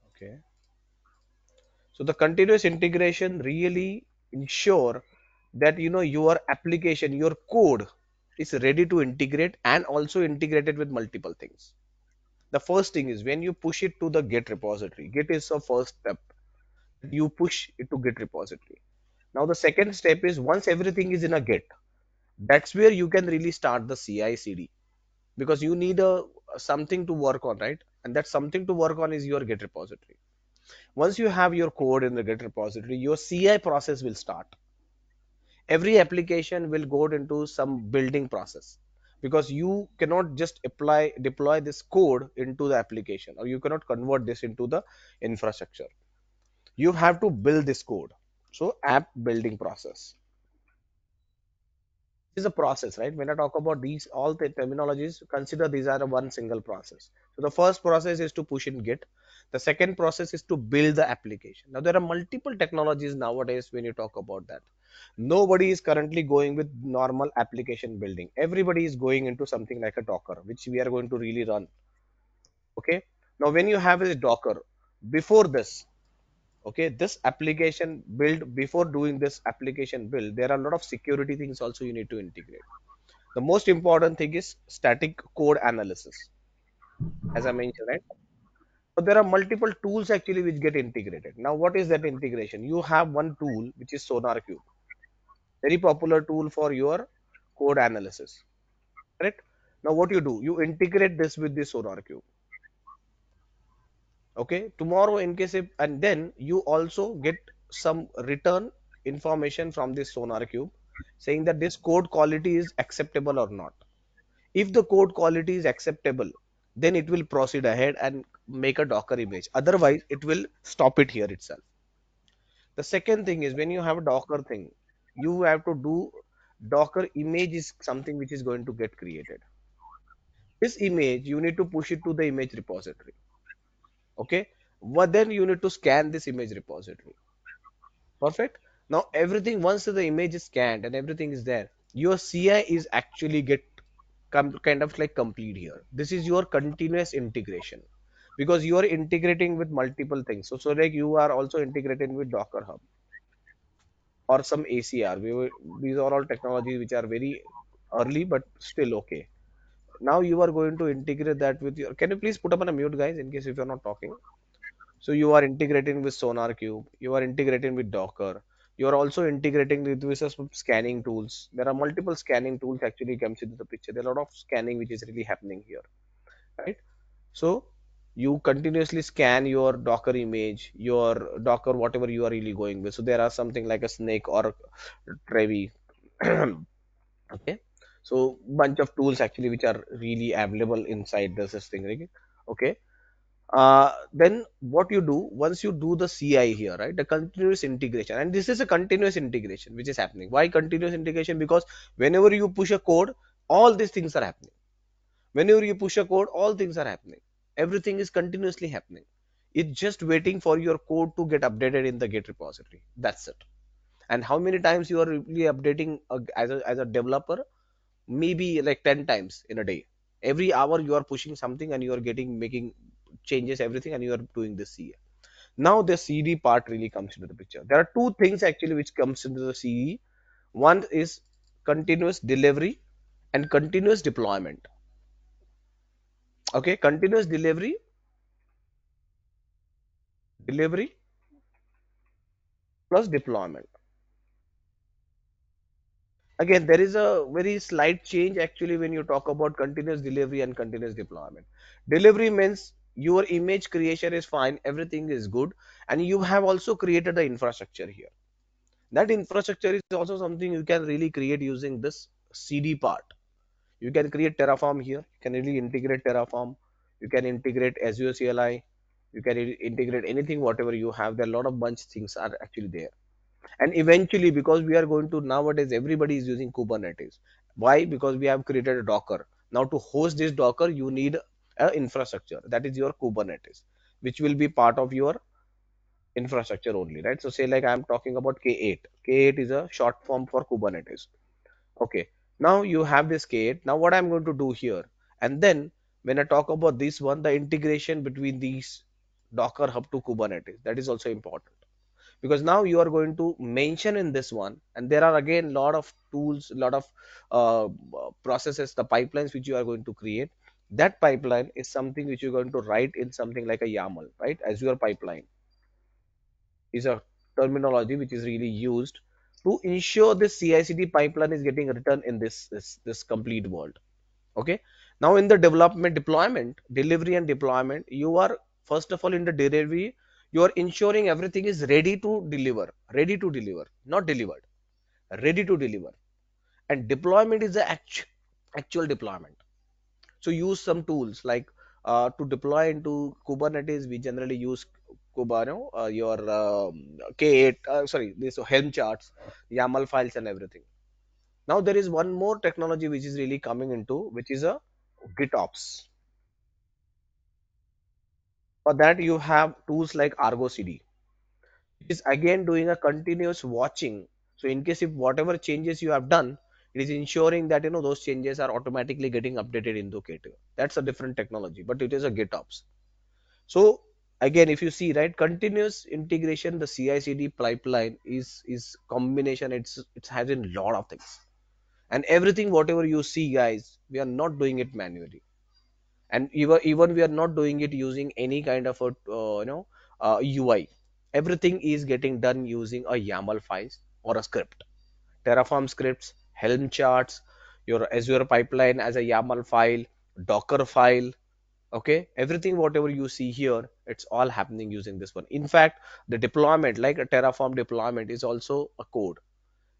okay, so the continuous integration really ensure that your application, your code is ready to integrate and also integrated with multiple things. The first thing is when you push it to the Git repository. Git is the first step. You push it to Git repository. Now the second step is once everything is in a Git, that's where you can really start the CI CD, because you need a something to work on, right? And that something to work on is your Git repository. Once you have your code in the Git repository, your CI process will start. Every application will go into some building process, because you cannot just apply deploy this code into the application, or you cannot convert this into the infrastructure. You have to build this code. So app building process is a process, right? When I talk about these all the terminologies, consider these are a one single process. So the first process is to push in Git. The second process is to build the application. Now there are multiple technologies nowadays when you talk about that. Nobody is currently going with normal application building. Everybody is going into something like a Docker, which we are going to really run. Okay. Now when you have a Docker, before this, okay, this application build, before doing this application build, there are a lot of security things also you need to integrate. The most important thing is static code analysis, as I mentioned, right? So there are multiple tools actually which get integrated. Now, what is that integration? You have one tool which is SonarQube, very popular tool for your code analysis, correct? Now, what you do? You integrate this with the SonarQube. Okay, tomorrow, in case if, and then you also get some return information from this SonarQube saying that this code quality is acceptable or not. If the code quality is acceptable, then it will proceed ahead and make a Docker image. Otherwise, it will stop it here itself. The second thing is when you have a Docker thing, you have to do Docker image is something which is going to get created. This image, you need to push it to the image repository. Okay. But then you need to scan this image repository. Perfect. Now everything, once the image is scanned and everything is there, your CI is actually get kind of like complete here. This is your continuous integration, because you are integrating with multiple things. So like you are also integrating with Docker Hub or some ACR. These are all technologies which are very early but still okay. Now you are going to integrate that with your. Can you please put up on a mute, guys, in case if you're not talking? So you are integrating with SonarQube, you are integrating with Docker, you are also integrating with some scanning tools. There are multiple scanning tools actually comes into the picture. There are a lot of scanning which is really happening here, right? So you continuously scan your Docker image, your Docker, whatever you are really going with. So there are something like a Snake or Trevi. Okay. So bunch of tools actually which are really available inside this thing. Right? Okay. Then what you do once you do the CI here, right? The continuous integration, and this is a continuous integration which is happening. Why continuous integration? Because whenever you push a code, all these things are happening. Whenever you push a code, all things are happening. Everything is continuously happening. It's just waiting for your code to get updated in the Git repository. That's it. And how many times you are really updating as a developer? Maybe like 10 times in a day. Every hour you are pushing something and you are getting making changes, everything, and you are doing the CI. Now the CD part really comes into the picture. There are two things actually which comes into the CE. One is continuous delivery and continuous deployment. Okay, continuous delivery plus deployment. Again, there is a very slight change actually when you talk about continuous delivery and continuous deployment. Delivery means your image creation is fine, everything is good, and you have also created the infrastructure here. That infrastructure is also something you can really create using this CD part. You can create Terraform here. You can really integrate Terraform. You can integrate Azure CLI. You can integrate anything, whatever you have. There are a lot of bunch things are actually there. And eventually, because we are going to nowadays, everybody is using Kubernetes. Why? Because we have created a Docker. Now, to host this Docker, you need a infrastructure. That is your Kubernetes, which will be part of your infrastructure only, right? So, say like I'm talking about K8. K8 is a short form for Kubernetes. Okay, now you have this K8. Now what I'm going to do here, and then when I talk about this one, the integration between these Docker Hub to Kubernetes, that is also important, because now you are going to mention in this one, and there are again lot of tools, lot of processes, the pipelines which you are going to create. That pipeline is something which you're going to write in something like a YAML, right? Azure pipeline is a terminology which is really used to ensure this CI/CD pipeline is getting written in this complete world. Okay. Now in the development, deployment, delivery and deployment, you are first of all in the delivery, you are ensuring everything is ready to deliver, not delivered, ready to deliver. And deployment is the actual deployment. So use some tools like to deploy into Kubernetes. We generally use Kubano, your K8, sorry, this Helm charts, YAML files, and everything. Now there is one more technology which is really coming into, which is a GitOps. For that, you have tools like Argo CD, which is again doing a continuous watching. So in case if whatever changes you have done, it is ensuring that those changes are automatically getting updated into K2. That's a different technology, but it is a GitOps. So again, if you see, right, continuous integration, the CI/CD pipeline is combination. It has a lot of things, and everything whatever you see, guys, we are not doing it manually, and even we are not doing it using any kind of a UI. Everything is getting done using a YAML files or a script, Terraform scripts, Helm charts, your Azure pipeline as a YAML file, Docker file. Okay, everything whatever you see here, it's all happening using this one. In fact, the deployment, like a Terraform deployment, is also a code.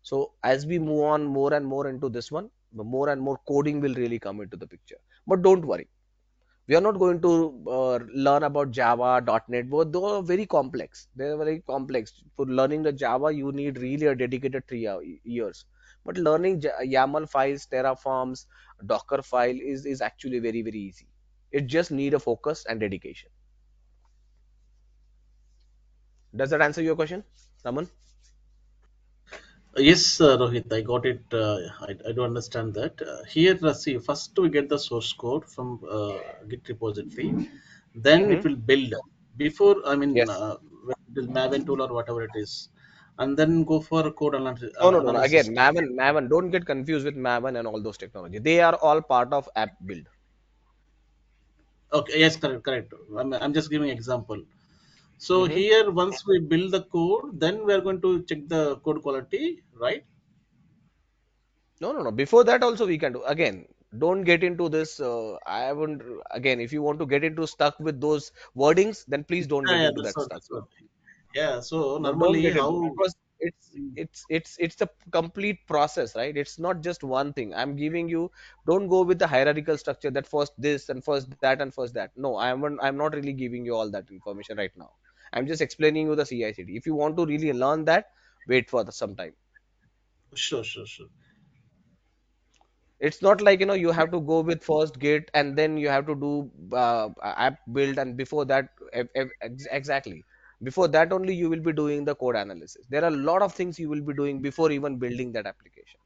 So as we move on more and more into this one, the more and more coding will really come into the picture. But don't worry, we are not going to learn about Java, .NET. Both those are very complex. They are very complex. For learning the Java, you need really a dedicated 3 years. But learning YAML files, Terraforms, Docker file is actually very very easy. It just need a focus and dedication. Does that answer your question, Raman? Yes, Rohit, I got it. I do understand that. Here, see, first we get the source code from Git repository, then Hmm. it will build. Before, I mean, Yes. the Maven tool or whatever it is, and then go for code No, no, no, no. analysis. Again, Maven. Don't get confused with Maven and all those technology. They are all part of app build. Okay, yes, correct, correct. I'm just giving example. So Hmm. here, once we build the code, then we are going to check the code quality, right? No, no, no. Before that, also we can do. Again, don't get into this. I wouldn't. Again, if you want to get into stuck with those wordings, then please don't Yeah, get yeah, into that's that what, stuck that's with. what. Yeah, so Don't normally get into, how. because it's the complete process, right? It's not just one thing. I'm giving you. Don't go with the hierarchical structure that first this and first that and first that. No, I'm not really giving you all that information right now. I'm just explaining you the CI/CD. If you want to really learn that, wait for some time. Sure, sure, sure. It's not like you have to go with first git and then you have to do app build, and before that exactly, before that only you will be doing the code analysis. There are a lot of things you will be doing before even building that application.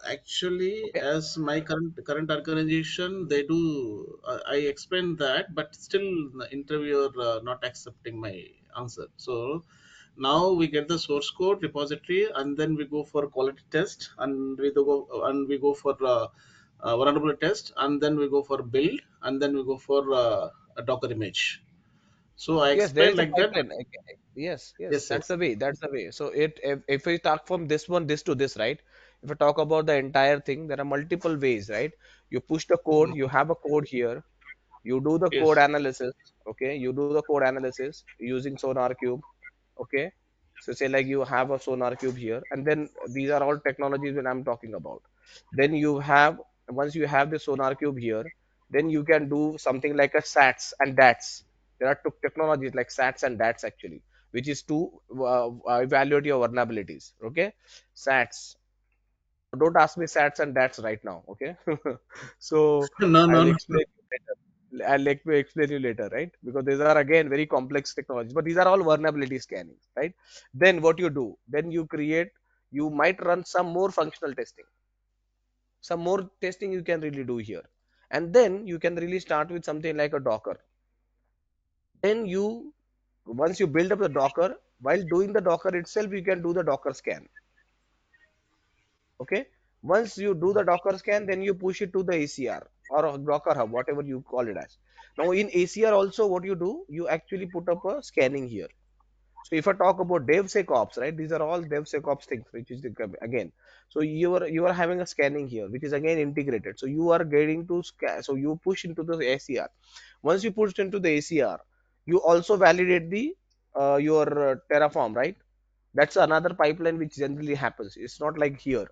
Actually, Okay. as my current organization, they do. I explained that, but still, the interviewer not accepting my answer. So now we get the source code repository, and then we go for quality test, and we go for vulnerability test, and then we go for build, and then we go for a Docker image. So I Yes, there explained is a like that. pipeline. Yes, yes, Yes, that's yes. the way, that's the way. So if we talk from this one this to this, right, if I talk about the entire thing, there are multiple ways, right? You push the code, you have a code here. You do the code Yes. analysis. Okay, you do the code analysis using Sonar Cube. Okay, so say like you have a Sonar Cube here, and then these are all technologies when I'm talking about. Then you have, once you have the Sonar Cube here, then you can do something like a SATs and DATs. There are two technologies like SATs and DATs actually, which is to evaluate your vulnerabilities. Okay, SATs. Don't ask me SATs and DATs right now. Okay, so No, no, I'll no. explain you later. I'll let me explain you later, right? Because these are again very complex technologies, but these are all vulnerability scanning, right? Then what you do? Then you create. You might run some more functional testing. Some more testing you can really do here, and then you can really start with something like a Docker. Then you, once you build up the Docker, while doing the Docker itself, you can do the Docker scan. Okay, once you do the Docker scan, then you push it to the ACR or a Docker hub, whatever you call it as. Now in ACR also, what you do, you actually put up a scanning here. So if I talk about DevSecOps, right, these are all DevSecOps things, which is the, again, so you are having a scanning here, which is again integrated. So you are getting to scan, so you push into the ACR. Once you push into the ACR, you also validate the your Terraform, right? That's another pipeline which generally happens. It's not like here.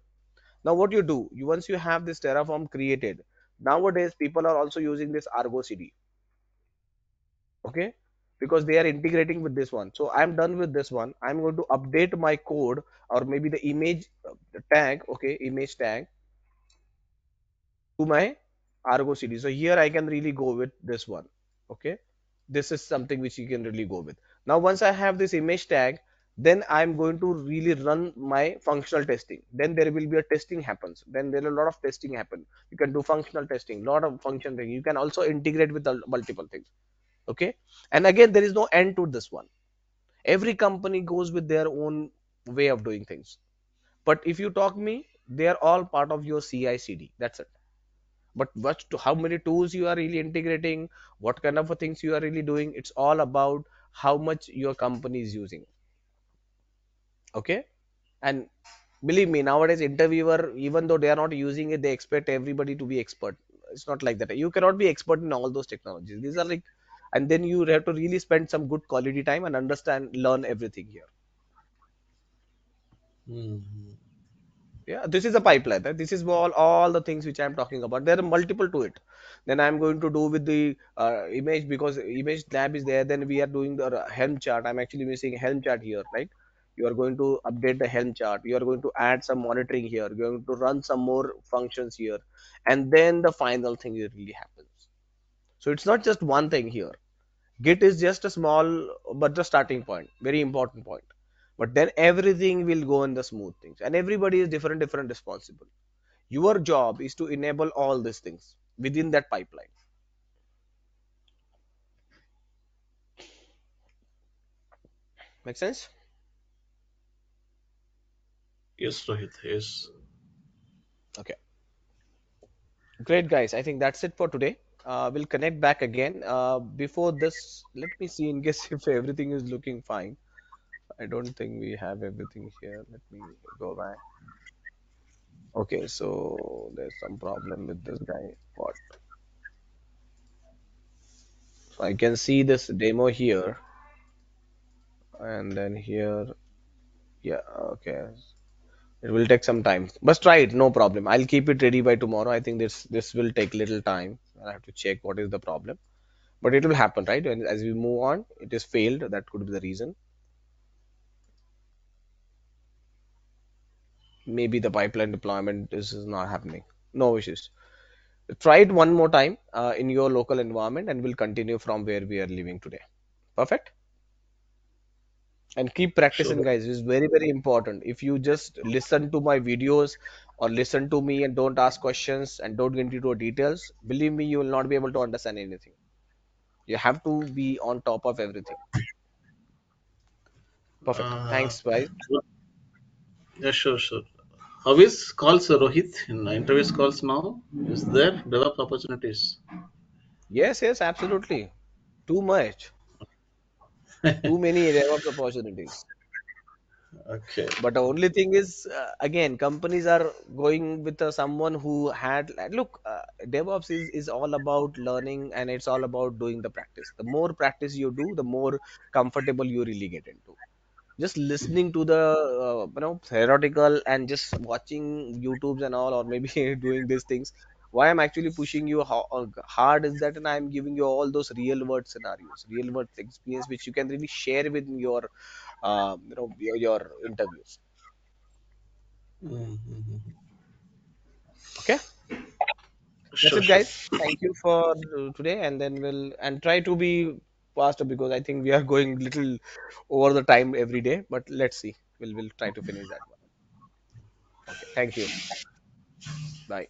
Now what you do, you once you have this Terraform created, nowadays people are also using this Argo CD. Okay, because they are integrating with this one. So I'm done with this one. I'm going to update my code, or maybe the image tag. Okay, image tag to my Argo CD. So here I can really go with this one. Okay, this is something which you can really go with. Now once I have this image tag, then I'm going to really run my functional testing. Then there will be a testing happens. Then there are a lot of testing happen. You can do functional testing, lot of function thing. You can also integrate with the multiple things. Okay, and again there is no end to this one. Every company goes with their own way of doing things. But if you talk me, they are all part of your CI/CD. That's it. But how many tools you are really integrating, what kind of things you are really doing, it's all about how much your company is using. Okay, and believe me, nowadays interviewer, even though they are not using it, they expect everybody to be expert. It's not like that. You cannot be expert in all those technologies. These are like, and then you have to really spend some good quality time and understand, learn everything here. Mhm. Yeah, this is a pipeline, right? This is all the things which I'm talking about. There are multiple to it. Then I'm going to do with the image, because image lab is there. Then we are doing the helm chart. I'm actually missing helm chart here, right? You are going to update the helm chart. You are going to add some monitoring here. You're going to run some more functions here, and then the final thing really happens. So it's not just one thing here. Git is just a small, but the starting point, very important point. But then everything will go in the smooth things, and everybody is different responsible. Your job is to enable all these things within that pipeline. Make sense? Yes, Rohit. Yes. Okay, great guys. I think that's it for today. We'll connect back again. Before this, let me see in case if everything is looking fine. I don't think we have everything here. Let me go back. Okay, so there's some problem with this guy. What? So I can see this demo here, and then here, yeah, okay. It will take some time, but try it, no problem. I'll keep it ready by tomorrow. I think this will take little time. I have to check what is the problem, but it will happen, right? And as we move on, it is failed. That could be the reason. Maybe the pipeline deployment is not happening. No issues. Try it one more time in your local environment, and we'll continue from where we are living today. Perfect. And keep practicing, Sure. guys. It's very important. If you just listen to my videos or listen to me and don't ask questions and don't get into details, believe me, you will not be able to understand anything. You have to be on top of everything. Perfect. Uh, Thanks, guys. yeah, sure, sure. How is calls, Rohit? In interviews calls now? Is there develop opportunities? Yes, absolutely. Too much. Too many DevOps opportunities. Okay. But the only thing is, again, companies are going with someone who had look. DevOps is all about learning, and it's all about doing the practice. The more practice you do, the more comfortable you really get into. Just listening to the theoretical and just watching YouTubes and all, or maybe doing these things. Why I'm actually pushing you hard is that, and I'm giving you all those real world scenarios, real world experience, which you can really share with your your interviews. Mhm. Okay, that's Sure, it, sure. guys. Thank you for today, and then we'll and try to be faster because I think we are going little over the time every day. But let's see. We'll try to finish that one. Okay. Thank you. Bye.